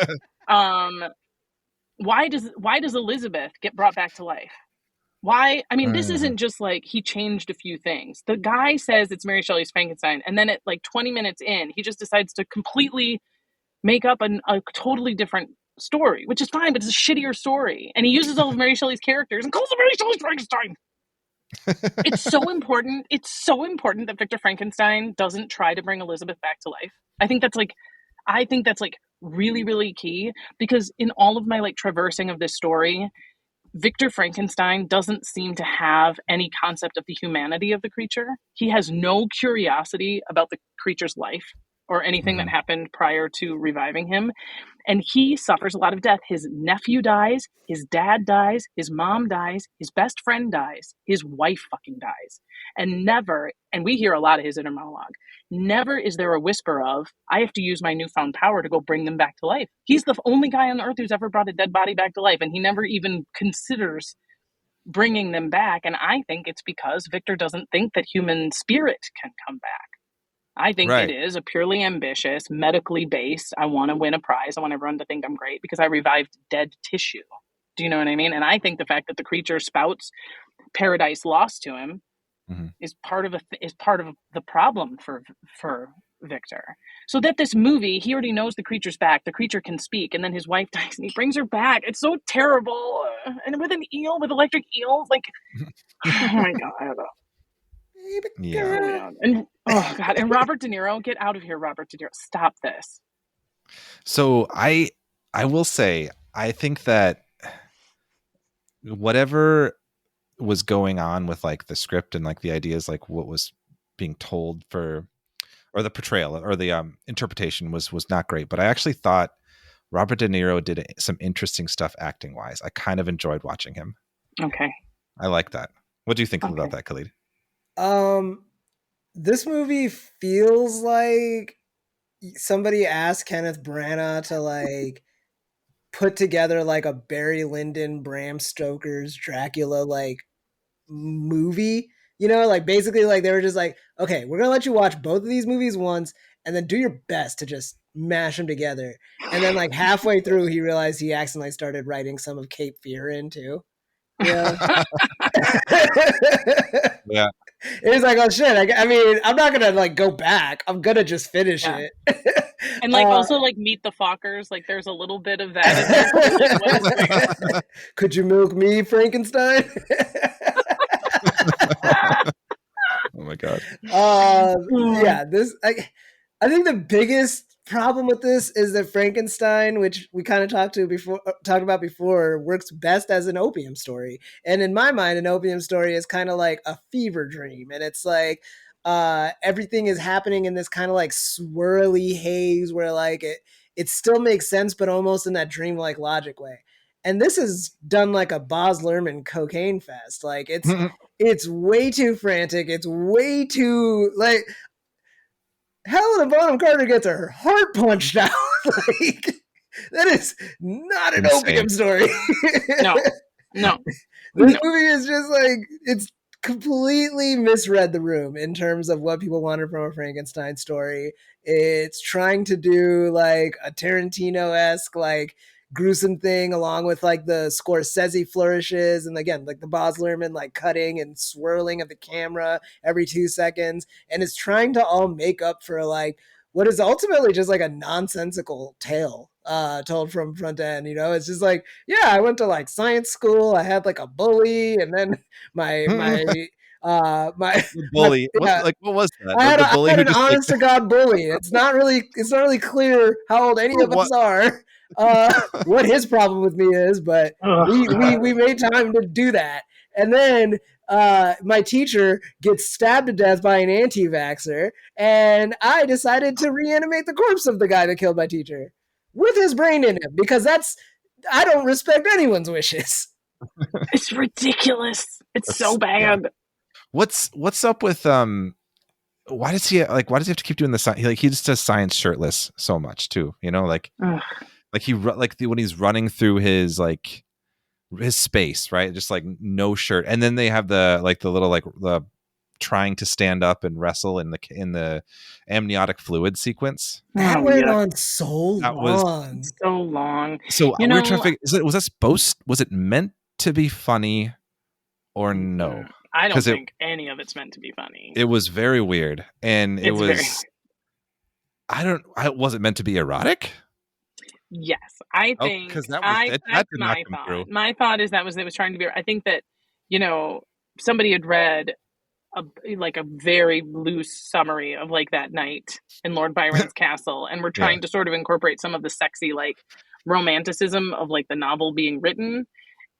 Why does Elizabeth get brought back to life? Why? I mean, this isn't just like he changed a few things. The guy says it's Mary Shelley's Frankenstein, and then at like 20 minutes in, he just decides to completely make up a totally different story, which is fine, but it's a shittier story. And he uses all of Mary Shelley's characters and calls it Mary Shelley's Frankenstein. It's so important. It's so important that Victor Frankenstein doesn't try to bring Elizabeth back to life. I think that's like really, really key, because in all of my like traversing of this story, Victor Frankenstein doesn't seem to have any concept of the humanity of the creature. He has no curiosity about the creature's life or anything that happened prior to reviving him. And he suffers a lot of death. His nephew dies, his dad dies, his mom dies, his best friend dies, his wife fucking dies. And never, and we hear a lot of his inner monologue, never is there a whisper of, I have to use my newfound power to go bring them back to life. He's the only guy on earth who's ever brought a dead body back to life, and he never even considers bringing them back. And I think it's because Victor doesn't think that human spirit can come back. I think it is a purely ambitious, medically based, I want to win a prize, I want everyone to think I'm great because I revived dead tissue. Do you know what I mean? And I think the fact that the creature spouts Paradise Lost to him is part of the problem for Victor. So that this movie, he already knows the creature's back, the creature can speak, and then his wife dies and he brings her back. It's so terrible. And with an eel, with electric eels, like, oh my God, I don't know.
Yeah.
And oh God, and Robert De Niro, get out of here, Robert De Niro. Stop this.
So I will say, I think that whatever was going on with like the script and like the ideas, like what was being told or the portrayal or the interpretation was not great. But I actually thought Robert De Niro did some interesting stuff acting wise. I kind of enjoyed watching him.
Okay.
I like that. What do you think about that, Khalid?
This movie feels like somebody asked Kenneth Branagh to like put together like a Barry Lyndon, Bram Stoker's Dracula like movie, like basically like they were just like, okay, we're gonna let you watch both of these movies once and then do your best to just mash them together. And then like halfway through he realized he accidentally started writing some of Cape Fear in too. Yeah.
Yeah.
It was like, oh shit, I mean, I'm not gonna like go back, I'm gonna just finish it.
And like also like Meet the Fockers, like there's a little bit of that in there.
Could you milk me, Frankenstein?
Oh my God.
Yeah, I think the biggest problem with this is that Frankenstein, which we kind of talked about before, works best as an opium story. And in my mind, an opium story is kind of like a fever dream. And it's like everything is happening in this kind of like swirly haze where like it still makes sense, but almost in that dreamlike logic way. And this is done like a Baz Luhrmann cocaine fest. Like it's way too frantic. It's way too like Helena Bonham Carter gets her heart punched out. Like that is not an opium story.
No.
This movie is just like it's completely misread the room in terms of what people wanted from a Frankenstein story. It's trying to do like a Tarantino-esque like gruesome thing along with like the Scorsese flourishes and again like the Baz Luhrmann like cutting and swirling of the camera every 2 seconds, and it's trying to all make up for like what is ultimately just like a nonsensical tale told from front to end. It's just like, yeah, I went to like science school, I had like a bully, and then my
bully. What was that?
I had an honest to God bully. It's not really clear how old any of us are. What his problem with me is, but we made time to do that. And then my teacher gets stabbed to death by an anti-vaxxer, and I decided to reanimate the corpse of the guy that killed my teacher with his brain in him, because I don't respect anyone's wishes.
It's ridiculous. It's so bad.
Yeah. What's up with why does he have to keep doing the science? He just does science shirtless so much too, you know, when he's running through his space, right? Just like no shirt. And then they have the little the trying to stand up and wrestle in the amniotic fluid sequence.
That went on so long.
So long.
So we were trying to figure, was it meant to be funny or no?
I don't think any of it's meant to be funny.
It was very weird. And was it meant to be erotic?
Yes, I think
because that did not come through.
My thought is it was trying to be. I think that somebody had read a very loose summary of that night in Lord Byron's castle, and we're trying to sort of incorporate some of the sexy romanticism of the novel being written,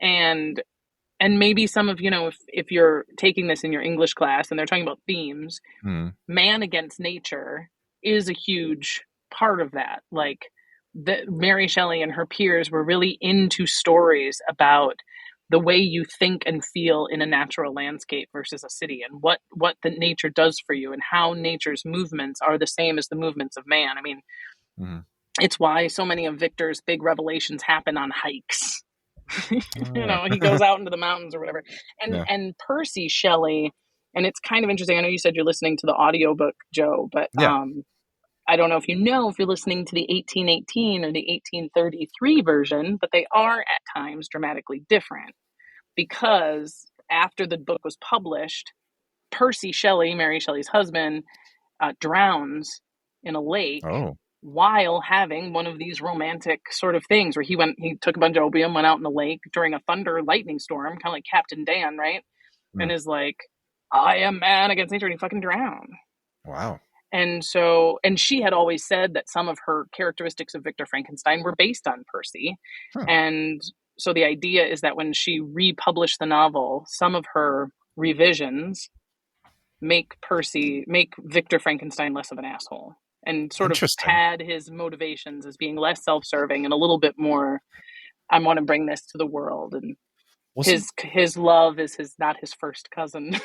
and maybe some of if you're taking this in your English class and they're talking about themes, man against nature is a huge part of that. That Mary Shelley and her peers were really into stories about the way you think and feel in a natural landscape versus a city, and what the nature does for you, and how nature's movements are the same as the movements of man. I mean, it's why so many of Victor's big revelations happen on hikes. He goes out into the mountains or whatever. And Percy Shelley, and it's kind of interesting. I know you said you're listening to the audiobook, Joe, but I don't know if you're listening to the 1818 or the 1833 version, but they are at times dramatically different, because after the book was published, Percy Shelley, Mary Shelley's husband, drowns in a lake while having one of these romantic sort of things where he took a bunch of opium, went out in the lake during a thunder lightning storm, kind of like Captain Dan, right? And is like, I am man against nature, and he fucking drowned.
Wow.
And she had always said that some of her characteristics of Victor Frankenstein were based on Percy. And so the idea is that when she republished the novel, some of her revisions make Victor Frankenstein less of an asshole, and sort of pad his motivations as being less self-serving and a little bit more, I want to bring this to the world. And his love is not his first cousin.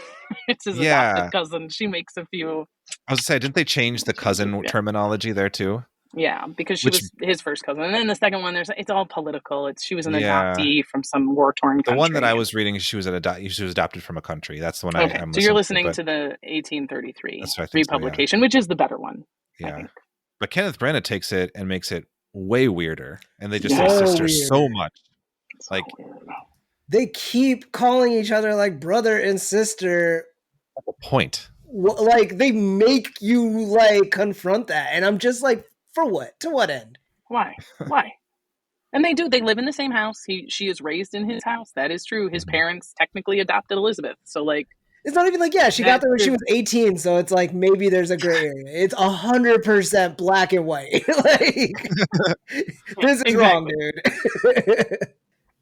It's his adopted cousin. She makes a few.
I was gonna say, didn't they change the cousin terminology there too?
Yeah, because she was his first cousin, and then the second one, it's all political. She was an adoptee from some war-torn country.
The one that I was reading, she was adopted from a country. That's the one.
Okay, so you're listening to the 1833 republication, which is the better one.
Yeah, but Kenneth Branagh takes it and makes it way weirder, and they just say sister so much.
They keep calling each other brother and sister.
At the point.
They make you confront that, and I'm just for what? To what end?
Why? And they live in the same house. She is raised in his house. That is true. His parents technically adopted Elizabeth. So
it's not even she got there when she was 18. So it's maybe there's a gray area. It's 100% black and white. This is wrong, dude.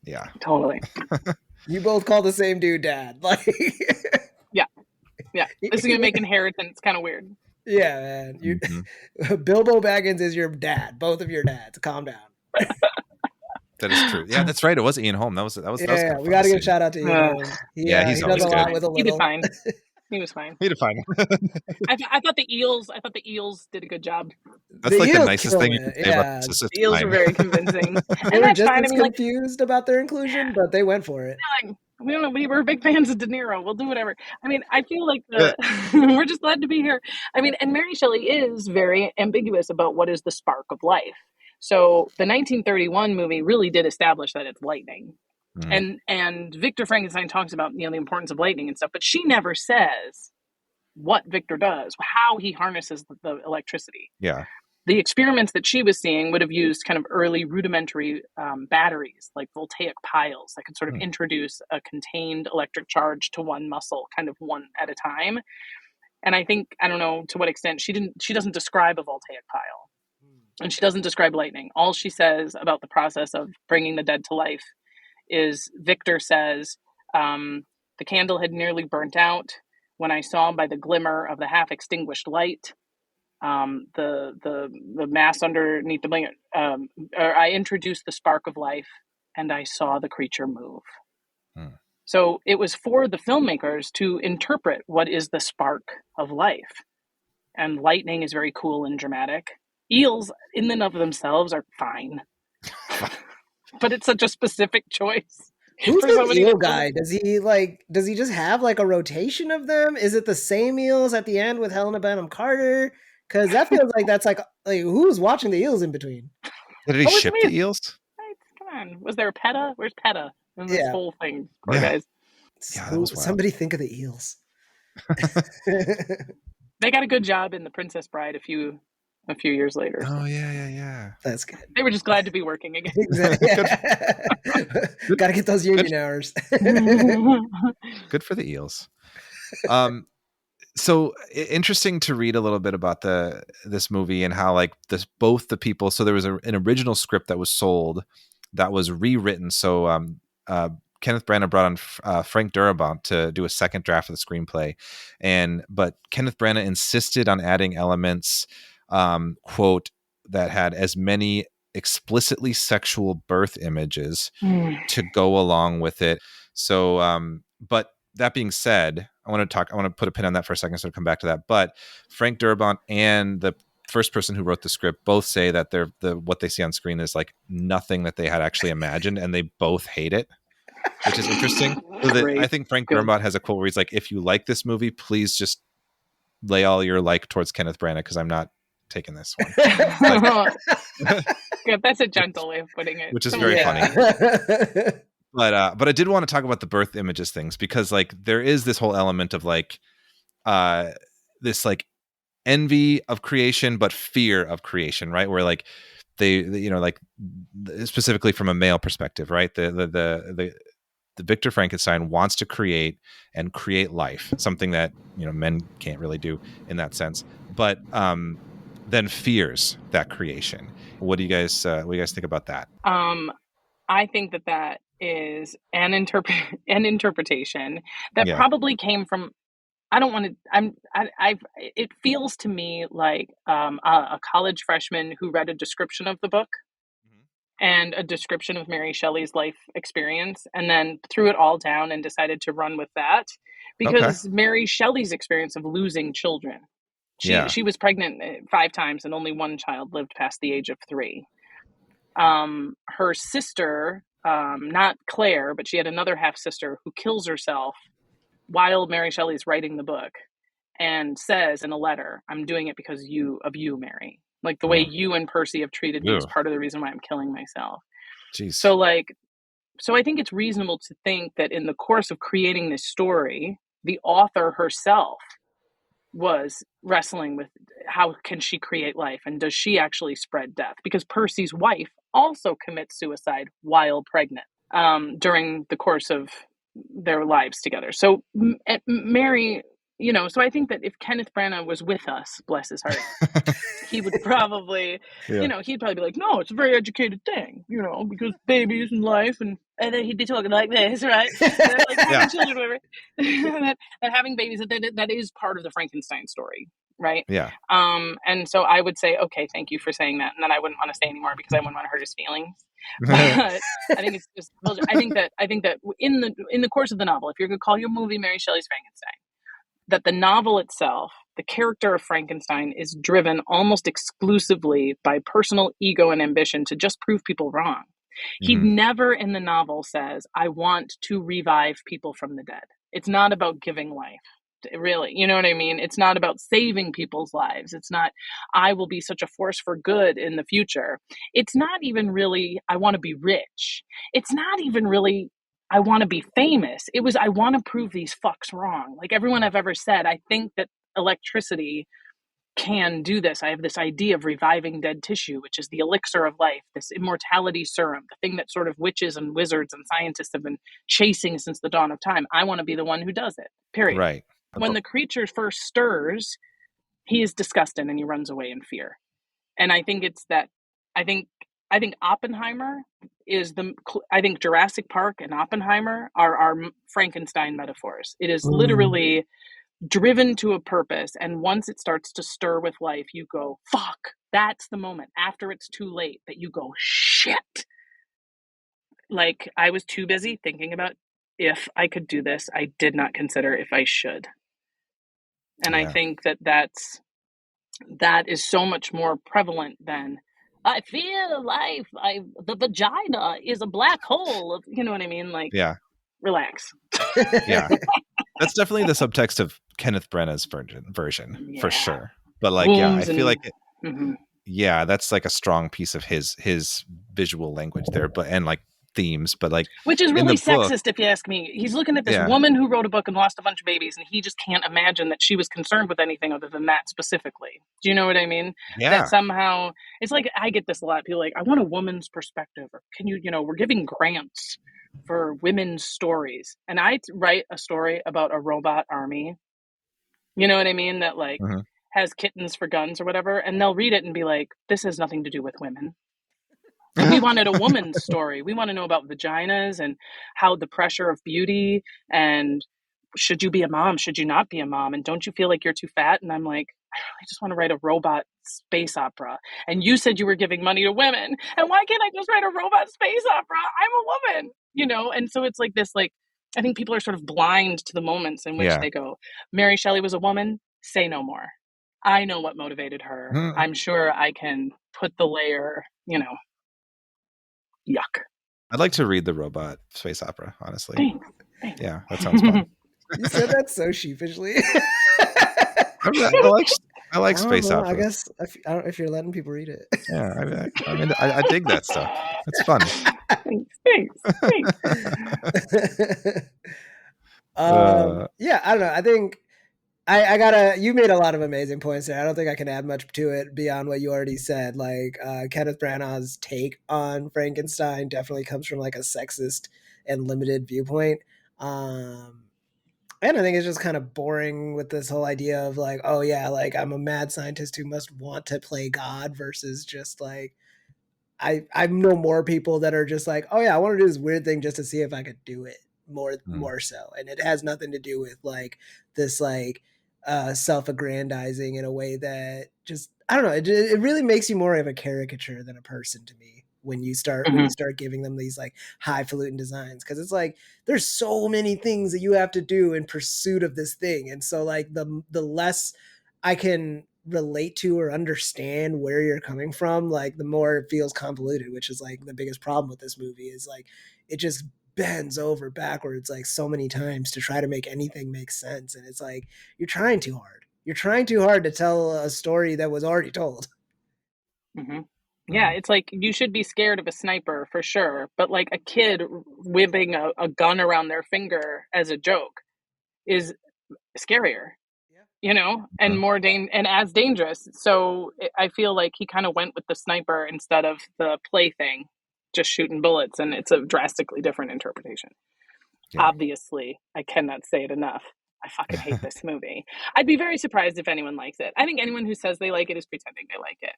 Yeah,
totally.
You both call the same dude dad.
Yeah. This is gonna make inheritance kind of weird.
Yeah, man. Bilbo Baggins is your dad. Both of your dads. Calm down.
That is true. Yeah, that's right. It was Ian Holm. That was.
Yeah, we got to give a shout out to Ian Holm.
He
does a lot with a little.
He did fine. He was fine.
He did fine.
I thought the eels did a good job.
That's the nicest thing you can say about
the eels were very convincing.
They were just as confused about their inclusion, but they went for it.
We don't know. We were big fans of De Niro. We'll do whatever. I mean, I feel like we're just glad to be here. I mean, and Mary Shelley is very ambiguous about what is the spark of life. So the 1931 movie really did establish that it's lightning. And Victor Frankenstein talks about, the importance of lightning and stuff, but she never says what Victor does, how he harnesses the electricity.
Yeah.
The experiments that she was seeing would have used kind of early rudimentary batteries, like voltaic piles that could sort of introduce a contained electric charge to one muscle, kind of one at a time. And I don't know to what extent she doesn't describe a voltaic pile, and she doesn't describe lightning. All she says about the process of bringing the dead to life is Victor says, The candle had nearly burnt out when I saw by the glimmer of the half-extinguished light the mass underneath the blanket. I introduced the spark of life, and I saw the creature move. So it was for the filmmakers to interpret what is the spark of life. And lightning is very cool and dramatic. Eels, in and of themselves, are fine. But it's such a specific choice.
Who's
for
the
somebody
eel
to-
guy? Does he just have like a rotation of them? Is it the same eels at the end with Helena Bonham Carter? Because that feels like that's like who's watching the eels in between?
Did he
What was
ship
the
the eels?
Come on. Was there a PETA? Where's PETA in this
Yeah.
whole thing? Poor
Yeah.
guys.
Yeah, that was wild.
Somebody think of the eels.
They got a good job in The Princess Bride a few years later.
Oh yeah.
That's good.
They were just glad to be working again.
Exactly. Got to get those union hours.
Good for the eels. So interesting to read a little bit about this movie and how like both the people. So there was an original script that was sold that was rewritten. So Kenneth Branagh brought on Frank Darabont to do a second draft of the screenplay, but Kenneth Branagh insisted on adding elements, quote, that had as many explicitly sexual birth images to go along with it. So, but that being said, I want to put a pin on that for a second, so I'll come back to that. But Frank Darabont and the first person who wrote the script both say that what they see on screen is like nothing that they had actually imagined, and they both hate it, which is interesting. So I think Frank Darabont has a quote where he's like, "If you like this movie, please just lay all your like towards Kenneth Branagh because I'm not taking this one."
Good. That's a gentle way of putting it.
Which is very funny. But I did want to talk about the birth images things because like there is this whole element of like this like envy of creation but fear of creation, right? Where like they like specifically from a male perspective, right? The Victor Frankenstein wants to create life, something that men can't really do in that sense, but then fears that creation. What do you guys think about that?
I think that is an interpretation that probably came from. I don't want to. It feels to me like a college freshman who read a description of the book and a description of Mary Shelley's life experience, and then threw it all down and decided to run with that because Mary Shelley's experience of losing children. She was pregnant 5 times and only one child lived past the age of 3. Her sister, not Claire, but she had another half sister who kills herself while Mary Shelley's writing the book and says in a letter, "I'm doing it because of you, Mary. Like the way you and Percy have treated me is part of the reason why I'm killing myself."
Jeez.
So I think it's reasonable to think that in the course of creating this story, the author herself was wrestling with how can she create life and does she actually spread death? Because Percy's wife also commits suicide while pregnant during the course of their lives together. So Mary, so I think that if Kenneth Branagh was with us, bless his heart, he would probably, he'd probably be like, no, it's a very educated thing, because babies and life, and then he'd be talking like this, right? Like having children, whatever. that having babies, that is part of the Frankenstein story, right?
Yeah.
And so I would say, okay, thank you for saying that, and then I wouldn't want to say anymore because I wouldn't want to hurt his feelings. But I think it's just, I think that in the course of the novel, if you're going to call your movie Mary Shelley's Frankenstein, that the novel itself, the character of Frankenstein, is driven almost exclusively by personal ego and ambition to just prove people wrong. He never in the novel says, I want to revive people from the dead. It's not about giving life. Really, you know what I mean? It's not about saving people's lives. It's not, I will be such a force for good in the future. It's not even really, I want to be rich. It's not even really, I want to be famous. It was, I want to prove these fucks wrong. Like everyone I've ever said, I think that electricity can do this. I have this idea of reviving dead tissue, which is the elixir of life, this immortality serum, the thing that sort of witches and wizards and scientists have been chasing since the dawn of time. I want to be the one who does it, period.
Right.
When the creature first stirs, he is disgusted and he runs away in fear. And I think it's that, I think I think Oppenheimer is I think Jurassic Park and Oppenheimer are our Frankenstein metaphors. It is literally driven to a purpose, and once it starts to stir with life, you go, fuck. That's the moment after it's too late that you go, shit. Like, I was too busy thinking about if I could do this. I did not consider if I should. And I think that is so much more prevalent than I feel life. The vagina is a black hole of, you know what I mean? Like, relax.
Yeah. That's definitely the subtext of Kenneth Branagh's version for sure. But like,
Wombs
I feel like
mm-hmm.
That's like a strong piece of his visual language there, but and like themes, but like,
which is really sexist
book,
if you ask me. He's looking at this woman who wrote a book and lost a bunch of babies, and he just can't imagine that she was concerned with anything other than that specifically. Do you know what I mean? That somehow it's like, I get this a lot. People are like, I want a woman's perspective, or can you we're giving grants for women's stories, and I write a story about a robot army, you know what I mean, that like has kittens for guns or whatever, and they'll read it and be like, this has nothing to do with women. We wanted a woman's story. We want to know about vaginas and how the pressure of beauty, and should you be a mom, should you not be a mom, and don't you feel like you're too fat? And I'm like, I really just want to write a robot space opera, and you said you were giving money to women, and why can't I just write a robot space opera? I'm a woman, and so it's like this, like, I think people are sort of blind to the moments in which they go, Mary Shelley was a woman, say no more. I know what motivated her. I'm sure I can put the layer, yuck.
I'd like to read the robot space opera, honestly.
Thanks.
Yeah, that sounds fun.
You said that so sheepishly.
I like space opera.
I guess if you're letting people read it.
Yeah, I dig that stuff. It's fun.
Thanks.
Yeah, I don't know. I think I gotta. You made a lot of amazing points there. I don't think I can add much to it beyond what you already said. Like Kenneth Branagh's take on Frankenstein definitely comes from like a sexist and limited viewpoint. And I think it's just kind of boring with this whole idea of like, oh yeah, like I'm a mad scientist who must want to play God versus just like I know more people that are just like, oh yeah, I want to do this weird thing just to see if I could do it more so. And it has nothing to do with like this like self-aggrandizing in a way that just, I don't know, it really makes you more of a caricature than a person to me when you start giving them these like highfalutin designs, because it's like there's so many things that you have to do in pursuit of this thing, and so like the less I can relate to or understand where you're coming from, like the more it feels convoluted, which is like the biggest problem with this movie is like it just bends over backwards like so many times to try to make anything make sense, and it's like you're trying too hard to tell a story that was already told.
Yeah, it's like you should be scared of a sniper for sure, but like a kid whipping a gun around their finger as a joke is scarier, and more and as dangerous. So I feel like he kind of went with the sniper instead of the plaything, just shooting bullets, and it's a drastically different interpretation. Obviously, I cannot say it enough. I fucking hate this movie. I'd be very surprised if anyone likes it. I think anyone who says they like it is pretending they like it.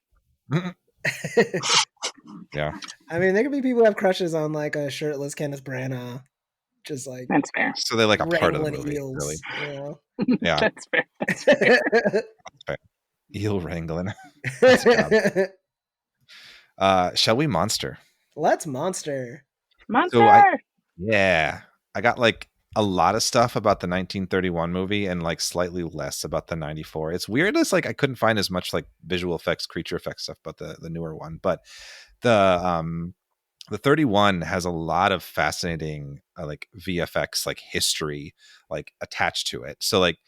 Yeah,
I mean, there could be people who have crushes on like a shirtless Kenneth Branagh, just like
that's fair.
So they like a part of the movie,
eels,
really.
Yeah,
that's fair.
That's fair. Eel wrangling. Shall we monster?
Let's monster.
So
I got like a lot of stuff about the 1931 movie and like slightly less about the 94. It's weird. It's like I couldn't find as much like visual effects, creature effects stuff about the newer one, but the 31 has a lot of fascinating like VFX like history like attached to it. So like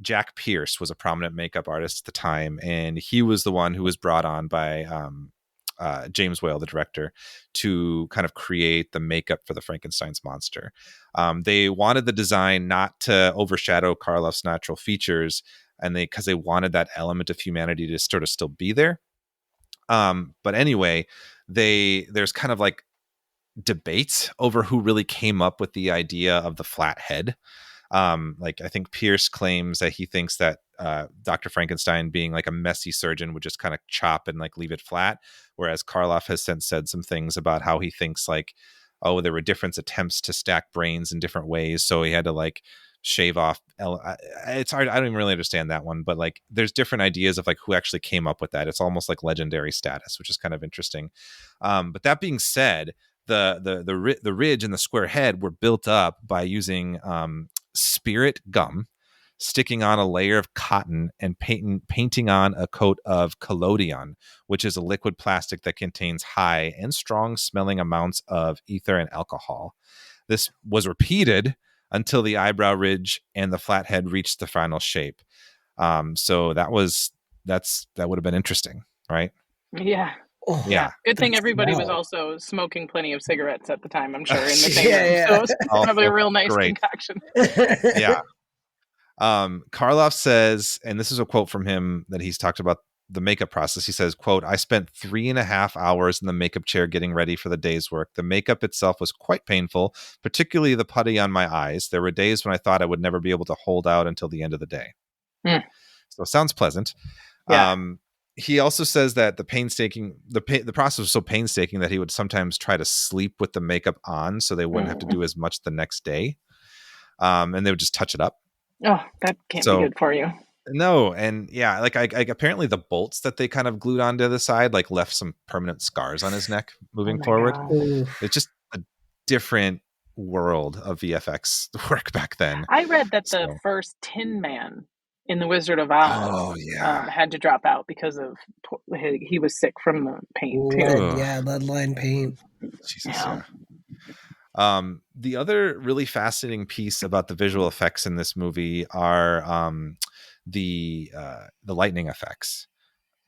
Jack Pierce was a prominent makeup artist at the time, and he was the one who was brought on by James Whale, the director, to kind of create the makeup for the Frankenstein's monster. They wanted the design not to overshadow Karloff's natural features, and because they wanted that element of humanity to sort of still be there. But anyway, there's kind of like debates over who really came up with the idea of the flat head. Like I think Pierce claims that he thinks that Dr. Frankenstein, being like a messy surgeon, would just kind of chop and like leave it flat, whereas Karloff has since said some things about how he thinks like, oh, there were different attempts to stack brains in different ways, so he had to like shave off. It's hard. I don't even really understand that one, but like there's different ideas of like who actually came up with that. It's almost like legendary status, which is kind of interesting. But that being said, the ridge and the square head were built up by using spirit gum, sticking on a layer of cotton, and painting on a coat of collodion, which is a liquid plastic that contains high and strong smelling amounts of ether and alcohol. This was repeated until the eyebrow ridge and the flat head reached the final shape. So that would have been interesting, right?
Yeah.
Oh,
Yeah.
Good thing everybody was also smoking plenty of cigarettes at the time, I'm sure, in the same room. So it's probably a real nice concoction.
Yeah. Karloff says, and this is a quote from him that he's talked about the makeup process. He says, quote, "I spent 3.5 hours in the makeup chair getting ready for the day's work. The makeup itself was quite painful, particularly the putty on my eyes. There were days when I thought I would never be able to hold out until the end of the day." So it sounds pleasant.
Yeah.
He also says that the process was so painstaking that he would sometimes try to sleep with the makeup on so they wouldn't have to do as much the next day. And they would just touch it up.
Oh, that can't be good for you.
No, and yeah, like I apparently the bolts that they kind of glued onto the side like left some permanent scars on his neck moving forward. It's just a different world of VFX work back then.
I read that the first Tin Man in The Wizard of Oz had to drop out because of he was sick from the paint.
Lead line paint.
Jesus, yeah. The other really fascinating piece about the visual effects in this movie are the lightning effects,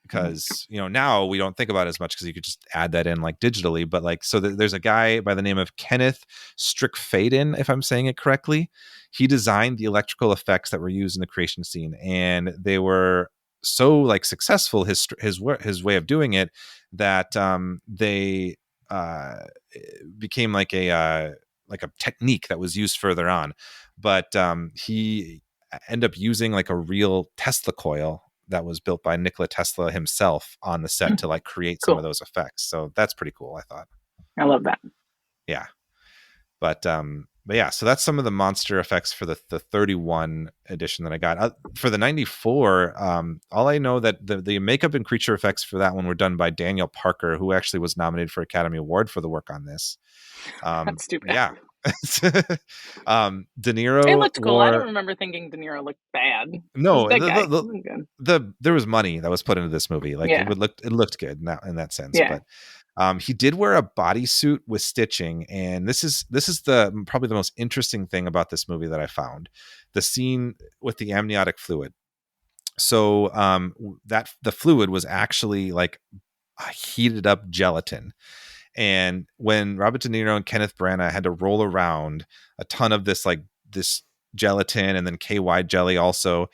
because now we don't think about it as much because you could just add that in like digitally, but like there's a guy by the name of Kenneth Strickfaden, if I'm saying it correctly. He designed the electrical effects that were used in the creation scene, and they were so like successful, his way of doing it, that they became like a technique that was used further on. But he ended up using like a real Tesla coil that was built by Nikola Tesla himself on the set to like create some of those effects. So that's pretty cool, I thought.
I love that.
Yeah. But yeah, so that's some of the monster effects for the 31 edition that I got. For the 94, all I know that the makeup and creature effects for that one were done by Daniel Parker, who actually was nominated for Academy Award for the work on this.
That's stupid.
Yeah. De Niro.
It looked cool. I don't remember thinking De Niro looked bad.
No, there was money that was put into this movie. Like it looked good in that sense.
Yeah.
But he did wear a bodysuit with stitching, and this is probably the most interesting thing about this movie that I found: the scene with the amniotic fluid. So that the fluid was actually like heated up gelatin. And when Robert De Niro and Kenneth Branagh had to roll around a ton of this gelatin and then KY jelly also,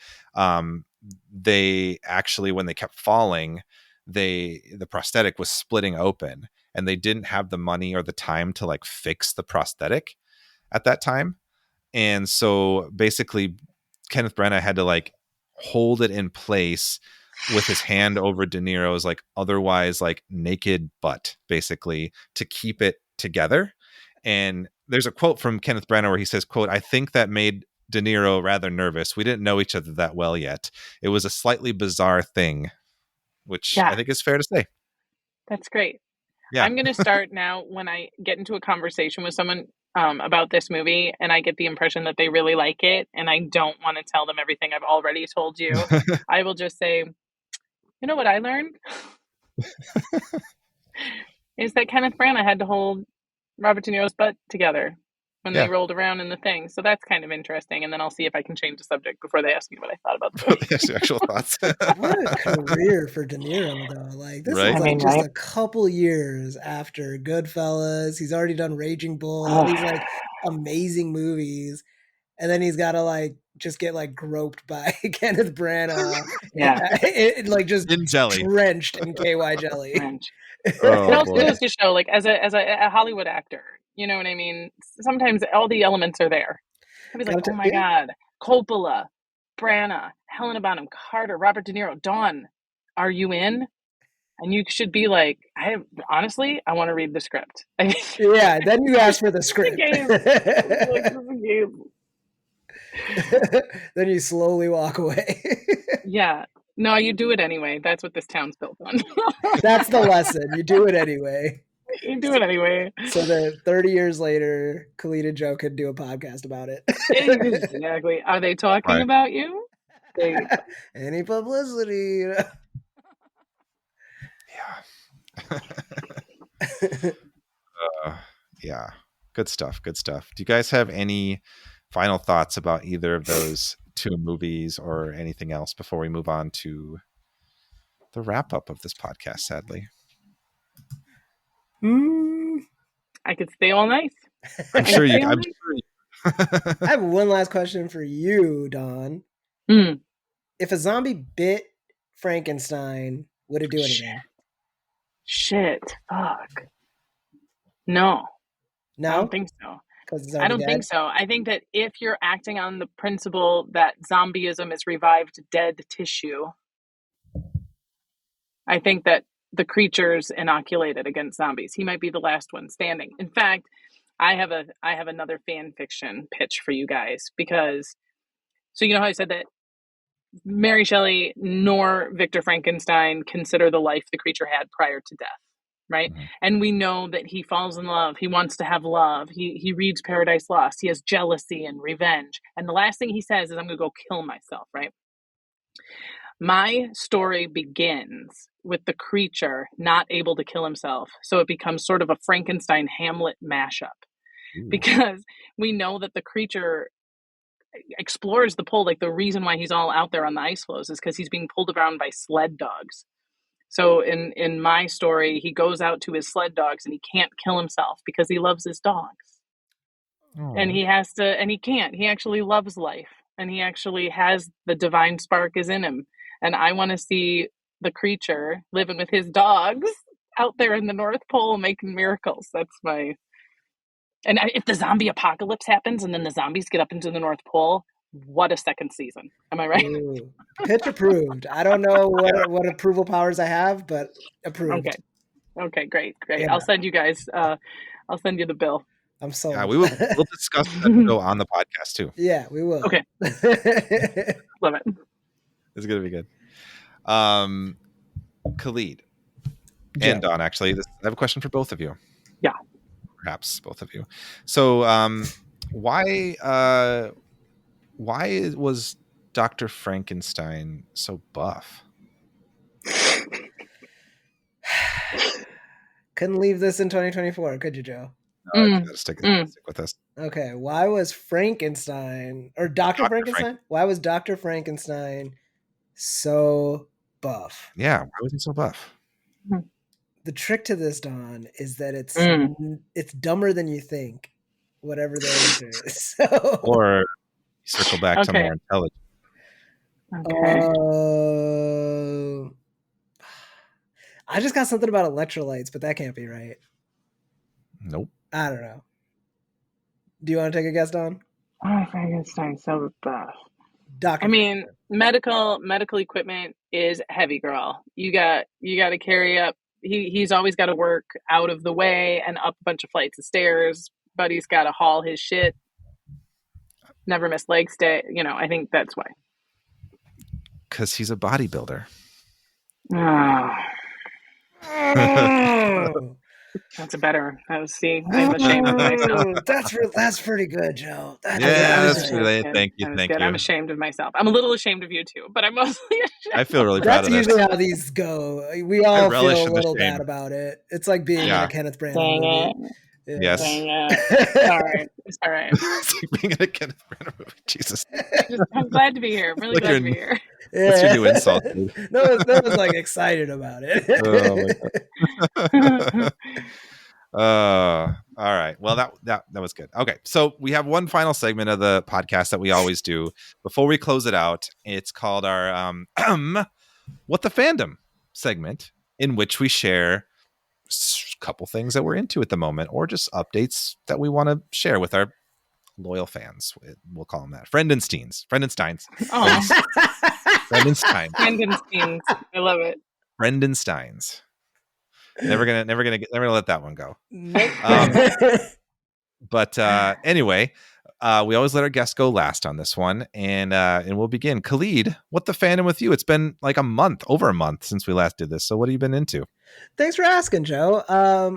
they actually, when they kept falling, the prosthetic was splitting open, and they didn't have the money or the time to like fix the prosthetic at that time. And so basically Kenneth Branagh had to like hold it in place with his hand over De Niro's like otherwise like naked butt, basically, to keep it together. And there's a quote from Kenneth Branagh where he says, quote, "I think that made De Niro rather nervous. We didn't know each other that well yet. It was a slightly bizarre thing," which I think is fair to say.
That's great.
Yeah.
I'm going to start now when I get into a conversation with someone about this movie and I get the impression that they really like it and I don't want to tell them everything I've already told you. I will just say, you know what I learned? Is that Kenneth Branagh had to hold Robert De Niro's butt together when they rolled around in the thing. So that's kind of interesting. And then I'll see if I can change the subject before they ask me what I thought about the movie.
Actual thoughts.
What a career for De Niro, though. Like, this is like just a couple years after Goodfellas. He's already done Raging Bull, all these like amazing movies. And then he's got to like just get like groped by Kenneth Branagh. Like just
in jelly,
drenched in KY jelly.
It also goes to show, like, as a Hollywood actor, you know what I mean? Sometimes all the elements are there. I'd be like, oh my God, Coppola, Branagh, Helena Bonham Carter, Robert De Niro, Dawn, are you in? And you should be like, honestly, I want to read the script.
Yeah, then you ask for the script. Then you slowly walk away.
Yeah. No, you do it anyway. That's what this town's built on.
That's the lesson. You do it anyway.
You do it anyway.
So that 30 years later, Khalid and Joe could do a podcast about it.
Exactly. Are they talking about you?
Any publicity?
Yeah. Good stuff. Good stuff. Do you guys have any final thoughts about either of those two movies or anything else before we move on to the wrap up of this podcast, sadly?
I could stay all night.
I'm sure you.
I have one last question for you, Dawn. If a zombie bit Frankenstein, would it do anything?
Shit. Fuck. No.
No?
I don't think so.
I don't
think so. I think that if you're acting on the principle that zombieism is revived dead tissue, I think that the creature's inoculated against zombies. He might be the last one standing. In fact, I have another fan fiction pitch for you guys, because so you know how I said that Mary Shelley nor Victor Frankenstein consider the life the creature had prior to death, right? Mm-hmm. And we know that he falls in love. He wants to have love. He reads Paradise Lost. He has jealousy and revenge. And the last thing he says is, I'm going to go kill myself, right? My story begins with the creature not able to kill himself. So it becomes sort of a Frankenstein Hamlet mashup. Ooh. Because we know that the creature explores the pole. Like the reason why he's all out there on the ice floes is because he's being pulled around by sled dogs. So in my story, he goes out to his sled dogs and he can't kill himself because he loves his dogs. Oh. And he has to, and he can't. He actually loves life, and he actually has the divine spark is in him. And I want to see the creature living with his dogs out there in the North Pole making miracles. That's my... And if the zombie apocalypse happens and then the zombies get up into the North Pole, what a second season. Am I right?
Ooh. Pitch approved. I don't know what approval powers I have, but approved.
Okay, great. Yeah. I'll send you guys, I'll send you the bill.
I'm so...
Yeah, we'll discuss that on the podcast too.
Yeah, we will.
Okay. Love it.
It's going to be good. Khalid and Dawn, actually, I have a question for both of you.
Yeah.
Perhaps both of you. So why was Dr. Frankenstein so buff?
Couldn't leave this in 2024, could you, Joe?
No, stick with us.
Okay, why was Frankenstein, or Dr. Frankenstein? Why was Dr. Frankenstein so buff?
Yeah, why was he so buff?
The trick to this, Dawn, is that it's dumber than you think, whatever the answer is. So,
or circle back to more intelligent.
Okay. I just got something about electrolytes, but that can't be right.
Nope.
I don't know. Do you want to take a guess, Dawn?
Oh, Frankenstein so buff. Medical equipment is heavy, girl. You got to carry up. He's always got to work out of the way and up a bunch of flights of stairs. Buddy's got to haul his shit. Never miss leg day. I think that's why.
Because he's a bodybuilder.
Oh. That's a better. I'm ashamed of myself.
That's pretty good, Joe.
That's really. Thank you.
I'm ashamed of myself. I'm a little ashamed of you too, but I'm mostly ashamed.
I feel really proud of this.
That's usually how these go. We all feel a little bad about it. It's like being in a Kenneth Branagh movie.
Yeah. Yes.
All right.
It's like being in a Kenneth Branagh movie. Jesus.
I'm glad to be here. I'm really glad to be here.
What's your new insult?
No one's like excited about it.
Oh my God. All right. Well, that was good. Okay. So we have one final segment of the podcast that we always do before we close it out. It's called our What the Fandom segment, in which we share a couple things that we're into at the moment, or just updates that we want to share with our loyal fans. We'll call them that. Friendensteins.
Oh,
Friendenstein.
Frankenstein. I love it.
Friendensteins. Never gonna let that one go.
Nope.
But anyway, we always let our guests go last on this one, and we'll begin. Khalid, what the fandom with you? It's been like over a month since we last did this. So what have you been into?
Thanks for asking, Joe.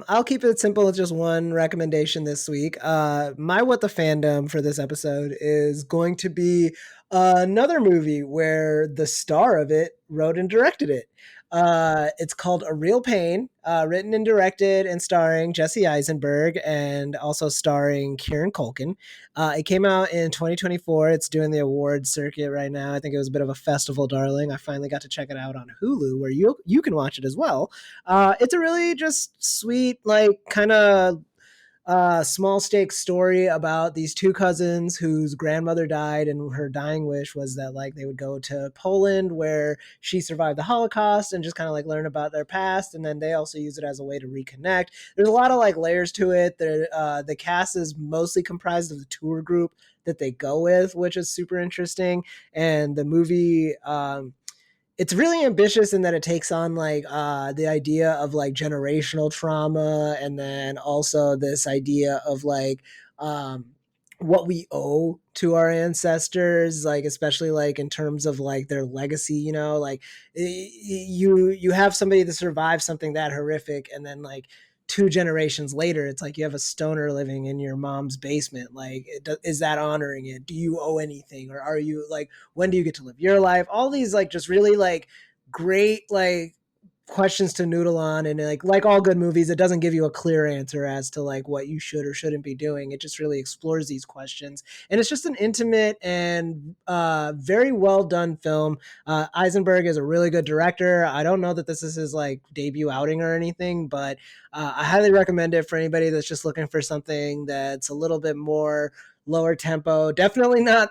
I'll keep it simple with just one recommendation this week. My what the fandom for this episode is going to be another movie where the star of it wrote and directed it. It's called A Real Pain, written and directed and starring Jesse Eisenberg and also starring Kieran Culkin. It came out in 2024. It's doing the awards circuit right now. I think it was a bit of a festival darling. I finally got to check it out on Hulu, where you can watch it as well. It's a really just sweet, like kind of small stakes story about these two cousins whose grandmother died, and her dying wish was that like they would go to Poland where she survived the Holocaust and just kind of like learn about their past, and then they also use it as a way to reconnect. There's a lot of like layers to it. The cast is mostly comprised of the tour group that they go with, which is super interesting. And the movie it's really ambitious in that it takes on like the idea of like generational trauma, and then also this idea of like what we owe to our ancestors, like especially like in terms of like their legacy, you know, like you have somebody that survived something that horrific, and then like 2 generations later, it's like you have a stoner living in your mom's basement. Like, is that honoring it? Do you owe anything? Or are you like, when do you get to live your life? All these like just really like great like questions to noodle on, and like all good movies, it doesn't give you a clear answer as to like what you should or shouldn't be doing. It just really explores these questions, and it's just an intimate and very well done film. Eisenberg is a really good director. I don't know that this is his like debut outing or anything, but I highly recommend it for anybody that's just looking for something that's a little bit more lower tempo. Definitely not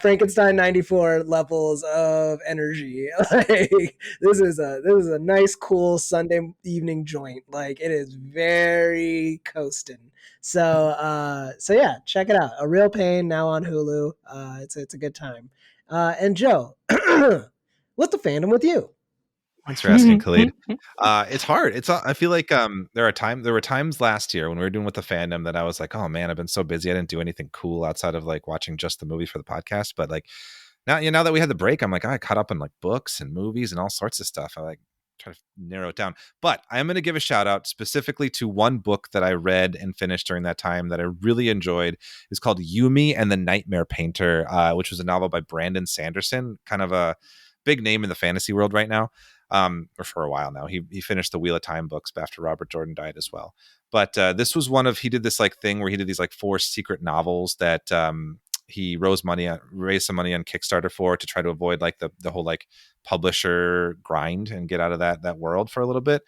Frankenstein 94 levels of energy. Like this is a nice cool Sunday evening joint. Like it is very coasting. So yeah, check it out. A Real Pain, now on Hulu. It's a good time. And Joe, what's the fandom with you?
Thanks for asking, Khalid. It's hard. I feel like there were times last year when we were doing with the fandom that I was like, oh man, I've been so busy. I didn't do anything cool outside of like watching just the movie for the podcast. But like now that we had the break, I'm like, I caught up on like books and movies and all sorts of stuff. I like try to narrow it down. But I am going to give a shout out specifically to one book that I read and finished during that time that I really enjoyed. It's called Yumi and the Nightmare Painter, which was a novel by Brandon Sanderson, kind of a big name in the fantasy world right now. Or for a while now. He finished the Wheel of Time books after Robert Jordan died as well. But this was he did this like thing where he did these like 4 secret novels that he raised some money on Kickstarter for, to try to avoid like the whole like publisher grind and get out of that world for a little bit.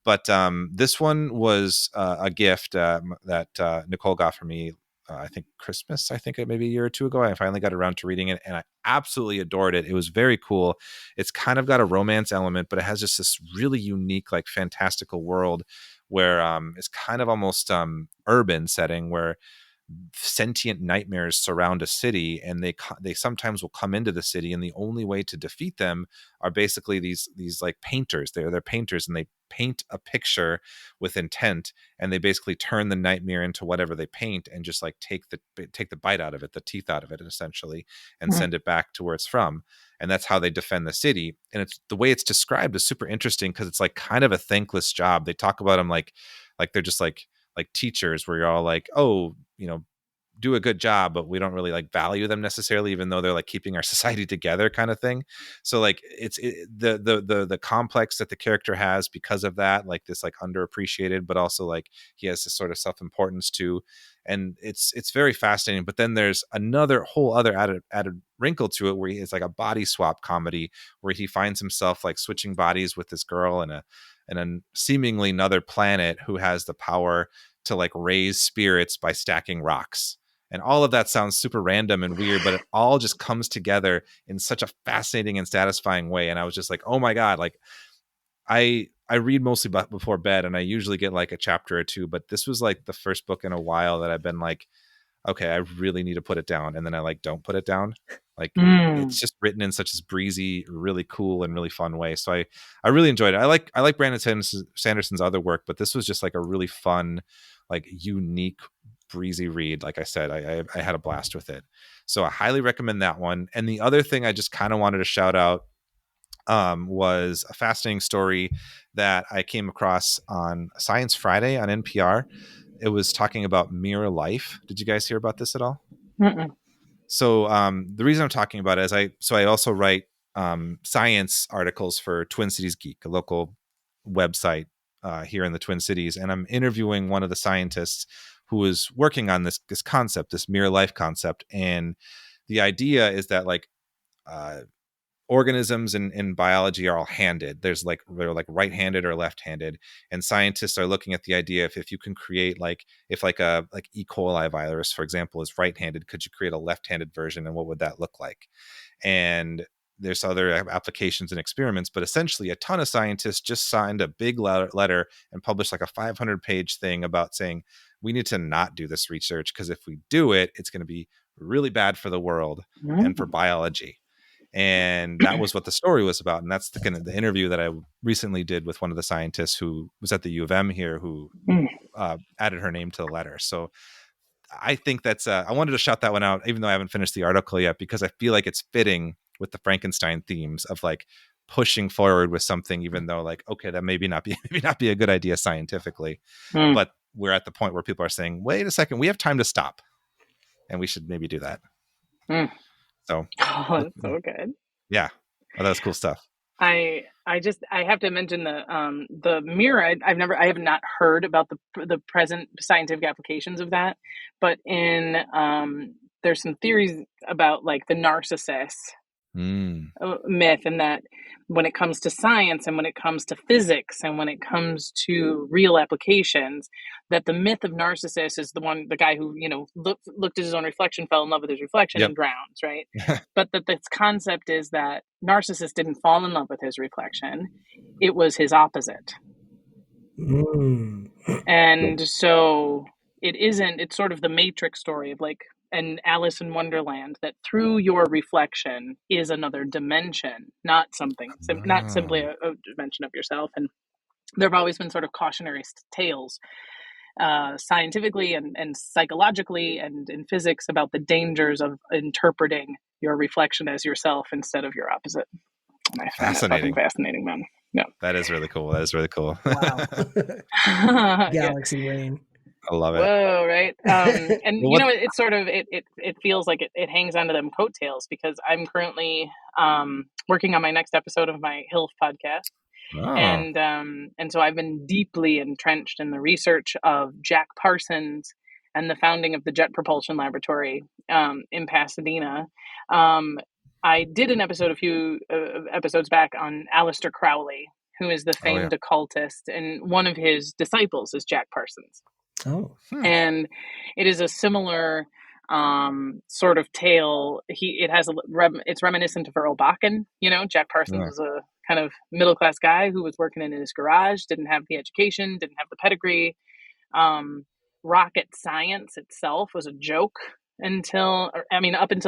But this one was a gift that Nicole got for me. I think Christmas, maybe a year or 2 ago. I finally got around to reading it, and I absolutely adored it. It was very cool. It's kind of got a romance element, but it has just this really unique, like fantastical world where it's kind of almost urban setting where sentient nightmares surround a city, and they sometimes will come into the city, and the only way to defeat them are basically these like painters. They're painters, and they paint a picture with intent, and they basically turn the nightmare into whatever they paint, and just like take the bite out of it, the teeth out of it essentially, and send it back to where it's from. And that's how they defend the city. And it's the way it's described is super interesting, because it's like kind of a thankless job. They talk about them like they're just like teachers, where you're all like, oh, do a good job, but we don't really like value them necessarily, even though they're like keeping our society together kind of thing. So like the complex that the character has because of that, like this like underappreciated, but also like he has this sort of self-importance too. And it's very fascinating. But then there's another whole other added wrinkle to it, where it's like a body swap comedy, where he finds himself like switching bodies with this girl in a seemingly another planet who has the power to like raise spirits by stacking rocks. And all of that sounds super random and weird, but it all just comes together in such a fascinating and satisfying way. And I was just like, oh my God, like I read mostly before bed, and I usually get like a chapter or 2, but this was like the first book in a while that I've been like, okay, I really need to put it down, and then I like don't put it down. Like it's just written in such a breezy, really cool, and really fun way. So I really enjoyed it. I like Brandon Sanderson's other work, but this was just like a really fun, like unique, breezy read. Like I said, I had a blast with it. So I highly recommend that one. And the other thing I just kind of wanted to shout out was a fascinating story that I came across on Science Friday on NPR. It was talking about mirror life. Did you guys hear about this at all?
Mm-mm.
So the reason I'm talking about it is I also write science articles for Twin Cities Geek, a local website here in the Twin Cities, and I'm interviewing one of the scientists who is working on this concept, this mirror life concept. And the idea is that like organisms in biology are all handed. They're like right-handed or left-handed, and scientists are looking at the idea if you can create if a E. coli virus, for example, is right-handed, could you create a left-handed version, and what would that look like? And there's other applications and experiments, but essentially a ton of scientists just signed a big letter and published like a 500-page thing about saying we need to not do this research because if we do it, it's going to be really bad for the world and for biology. And that was what the story was about. And that's the kind of the interview that I recently did with one of the scientists who was at the U of M here, who added her name to the letter. So I think that's I wanted to shout that one out, even though I haven't finished the article yet, because I feel like it's fitting with the Frankenstein themes of like pushing forward with something, even though like, okay, that maybe not be a good idea scientifically, but we're at the point where people are saying, wait a second, we have time to stop and we should maybe do that. So
that's so good.
Yeah. Oh, that's cool stuff.
I have to mention the mirror. I have not heard about the present scientific applications of that, but in there's some theories about like the narcissist myth, and that when it comes to science and when it comes to physics and when it comes to real applications, that the myth of Narcissus is the guy who, you know, looked at his own reflection, fell in love with his reflection, and drowns, right? But that this concept is that Narcissus didn't fall in love with his reflection, it was his opposite. And so it's sort of the Matrix story of like an Alice in Wonderland, that through your reflection is another dimension, not simply a dimension of yourself. And there have always been sort of cautionary tales scientifically and psychologically and in physics about the dangers of interpreting your reflection as yourself instead of your opposite. And I find that fucking fascinating, man. Yeah.
That is really cool.
Wow. Galaxy brain.
I love it.
Whoa, right? And you know, it's sort of it feels like it hangs onto them coattails, because I'm currently working on my next episode of my HILF podcast. And so I've been deeply entrenched in the research of Jack Parsons and the founding of the Jet Propulsion Laboratory in Pasadena. I did an episode a few episodes back on Aleister Crowley, who is the famed occultist, and one of his disciples is Jack Parsons. And it is a similar sort of tale. It's reminiscent of Earl Bakken. You know, Jack Parsons was a kind of middle-class guy who was working in his garage, didn't have the education, didn't have the pedigree. Rocket science itself was a joke up until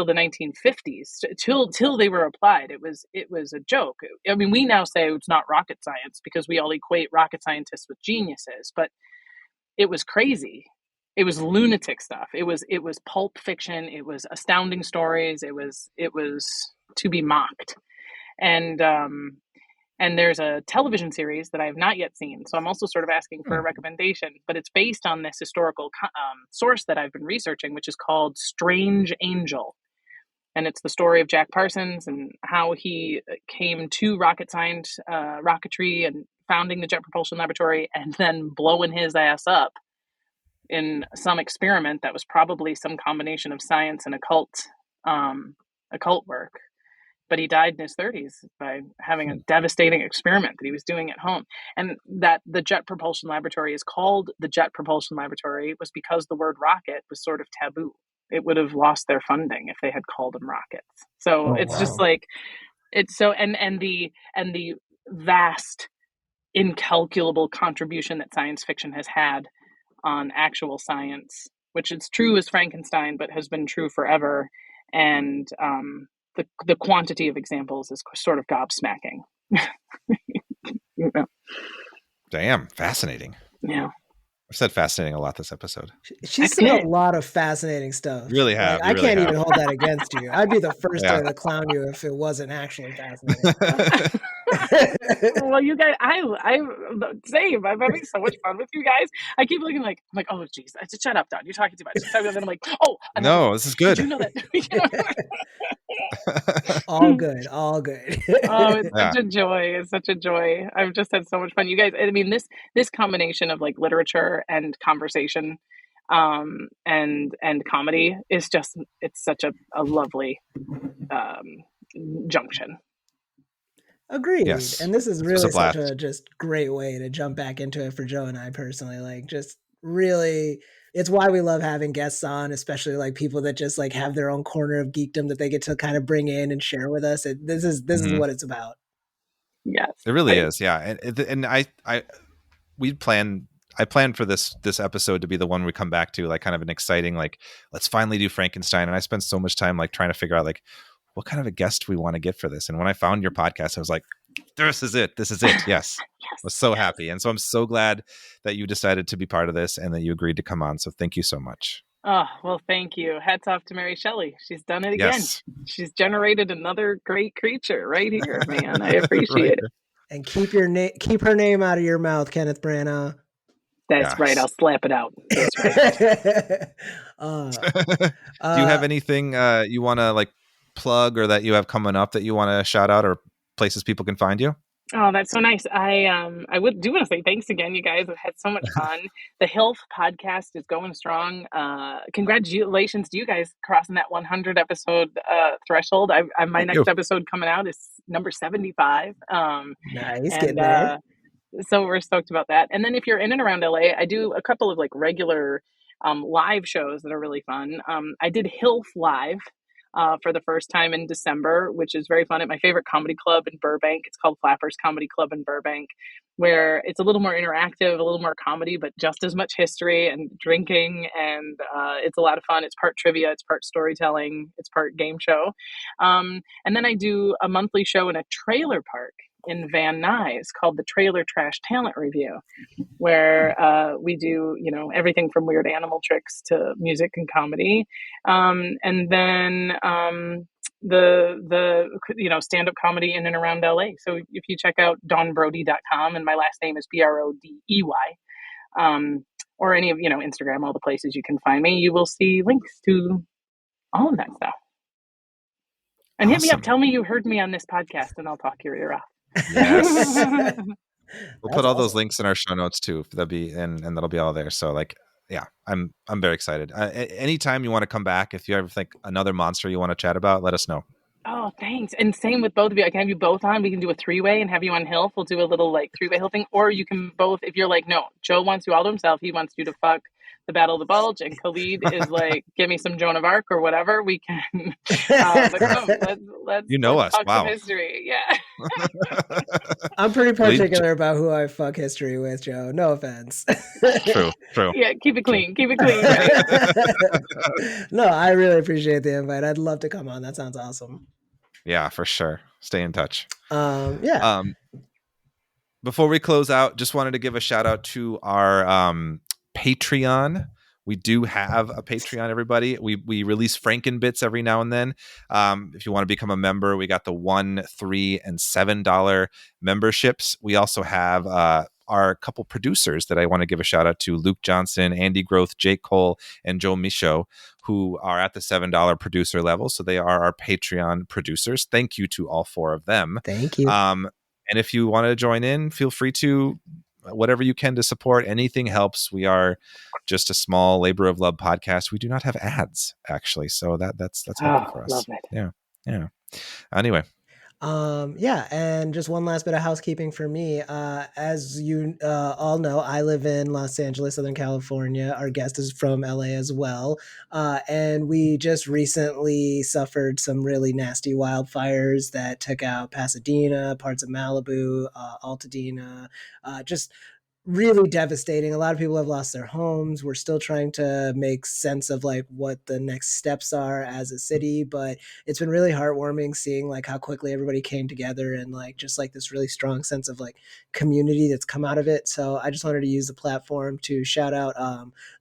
the 1950s, till they were applied. It was a joke. I mean, we now say it's not rocket science because we all equate rocket scientists with geniuses, but it was crazy. It was lunatic stuff. It was pulp fiction. It was astounding stories. It was to be mocked. And there's a television series that I have not yet seen, so I'm also sort of asking for a recommendation, but it's based on this historical source that I've been researching, which is called Strange Angel. And it's the story of Jack Parsons and how he came to rocket science, rocketry, and founding the Jet Propulsion Laboratory, and then blowing his ass up in some experiment that was probably some combination of science and occult work. But he died in his 30s by having a devastating experiment that he was doing at home. And that the Jet Propulsion Laboratory is called the Jet Propulsion Laboratory was because the word rocket was sort of taboo. It would have lost their funding if they had called them rockets. So just like, it's so, and the vast, incalculable contribution that science fiction has had on actual science which is true as Frankenstein, but has been true forever. And the quantity of examples is sort of gobsmacking. You know?
Damn, fascinating.
Yeah.
I've said fascinating a lot this episode.
She's said a lot of fascinating stuff.
You really have.
Like, I can't even hold that against you. I'd be the first to clown you if it wasn't actually fascinating.
Well, you guys, I same. I'm having so much fun with you guys. I keep looking like, I'm like, oh, geez, I said, shut up, Don. You're talking too much. And then I'm like, oh,
no, this is good.
Did you know that?
All good, all good.
Oh, it's such a joy. It's such a joy. I've just had so much fun. You guys, I mean, this combination of like literature and conversation and comedy is just, it's such a lovely junction.
Agreed.
Yes.
And this is really
a blast.
such a just great way to jump back into it for Joe and I personally. Like, just really, it's why we love having guests on, especially like people that just like have their own corner of geekdom that they get to kind of bring in and share with us. This is what it's about.
Yes,
it really is. Yeah, and I planned for this episode to be the one we come back to, like kind of an exciting, like, let's finally do Frankenstein. And I spent so much time like trying to figure out like what kind of a guest we want to get for this. And when I found your podcast, I was like, this is it. Yes. I was so happy. And so I'm so glad that you decided to be part of this and that you agreed to come on. So thank you so much.
Oh, well, thank you. Hats off to Mary Shelley. She's done it again.
Yes.
She's generated another great creature right here, man. I appreciate it.
And keep her name out of your mouth, Kenneth Branagh.
That's right. I'll slap it out. That's right.
Do you have anything you want to like plug or that you have coming up that you want to shout out, or places people can find you?
Oh, that's so nice. I want to say thanks again, you guys. I've had so much fun. The Hilf podcast is going strong. Congratulations to you guys crossing that 100 episode threshold. My next episode coming out is number 75.
Nice, getting there.
So we're stoked about that. And then if you're in and around LA, I do a couple of like regular live shows that are really fun. I did Hilf Live for the first time in December, which is very fun at my favorite comedy club in Burbank. It's called Flappers Comedy Club in Burbank, where it's a little more interactive, a little more comedy, but just as much history and drinking. And it's a lot of fun. It's part trivia, it's part storytelling, it's part game show. And then I do a monthly show in a trailer park in Van Nuys called the Trailer Trash Talent Review, where we do, everything from weird animal tricks to music and comedy. And then the stand-up comedy in and around LA. So if you check out donbrodey.com, and my last name is Brodey, or any of, Instagram, all the places you can find me, you will see links to all of that stuff. And hit me up. Tell me you heard me on this podcast and I'll talk your ear off.
Yes. We'll put all those links in our show notes too. That'll be and that'll be all there. So like, yeah, I'm very excited. Anytime you want to come back, if you ever think another monster you want to chat about, let us know. Oh,
thanks. And same with both of you. I can have you both on. We can do a 3-way and have you on Hilf. We'll do a little like 3-way Hilf thing. Or you can both, if you're like, no, Joe wants you all to himself. He wants you to fuck the Battle of the Bulge, and Khalid is like, give me some Joan of Arc or whatever. We can. But come, let's
us.
Talk
Wow.
some history. Yeah.
I'm pretty particular about who I fuck history with, Joe. No offense.
True.
Yeah, keep it clean. Right?
No, I really appreciate the invite. I'd love to come on. That sounds awesome.
Yeah, for sure. Stay in touch.
Yeah.
Before we close out, just wanted to give a shout out to our Patreon. We do have a Patreon, everybody. We release Frankenbits every now and then. If you want to become a member, we got the $1, $3, and $7 memberships. We also have our couple producers that I want to give a shout out to: Luke Johnson, Andy Groth, Jake Cole, and Joe Michaud, who are at the $7 producer level. So they are our Patreon producers. Thank you to all 4 of them.
Thank you.
And if you want to join in, feel free to. Whatever you can to support, anything helps. We are just a small labor of love podcast. We do not have ads, actually, so that's helpful for us.
Love it.
Yeah. Anyway.
Yeah, and just one last bit of housekeeping for me. As you all know, I live in Los Angeles, Southern California. Our guest is from LA as well. And we just recently suffered some really nasty wildfires that took out Pasadena, parts of Malibu, Altadena, just really devastating. A lot of people have lost their homes. We're still trying to make sense of like what the next steps are as a city, but it's been really heartwarming seeing like how quickly everybody came together and like just like this really strong sense of like community that's come out of it. So I just wanted to use the platform to shout out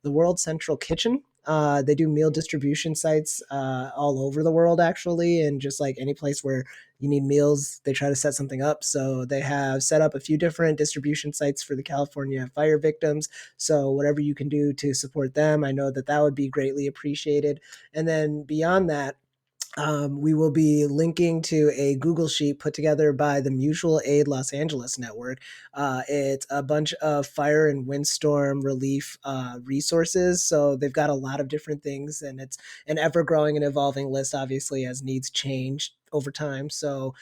the World Central Kitchen. They do meal distribution sites all over the world, actually, and just like any place where you need meals, they try to set something up. So they have set up a few different distribution sites for the California fire victims. So whatever you can do to support them, I know that that would be greatly appreciated. And then beyond that, we will be linking to a Google Sheet put together by the Mutual Aid Los Angeles Network. It's a bunch of fire and windstorm relief resources. So they've got a lot of different things, and it's an ever-growing and evolving list, obviously, as needs change over time. So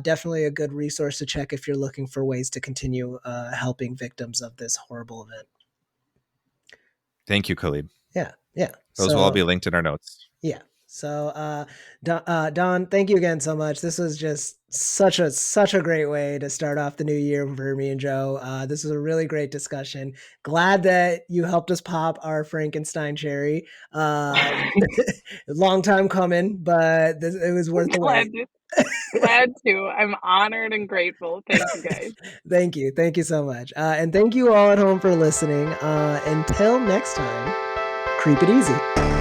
definitely a good resource to check if you're looking for ways to continue helping victims of this horrible event.
Thank you, Khalid.
Yeah.
Those will all be linked in our notes.
Yeah. So, Don, thank you again so much. This was just such a great way to start off the new year for me and Joe. This was a really great discussion. Glad that you helped us pop our Frankenstein cherry. Long time coming, but it was worth the wait.
Glad to. I'm honored and grateful. Thank you, guys.
Thank you so much. And thank you all at home for listening. Until next time, creep it easy.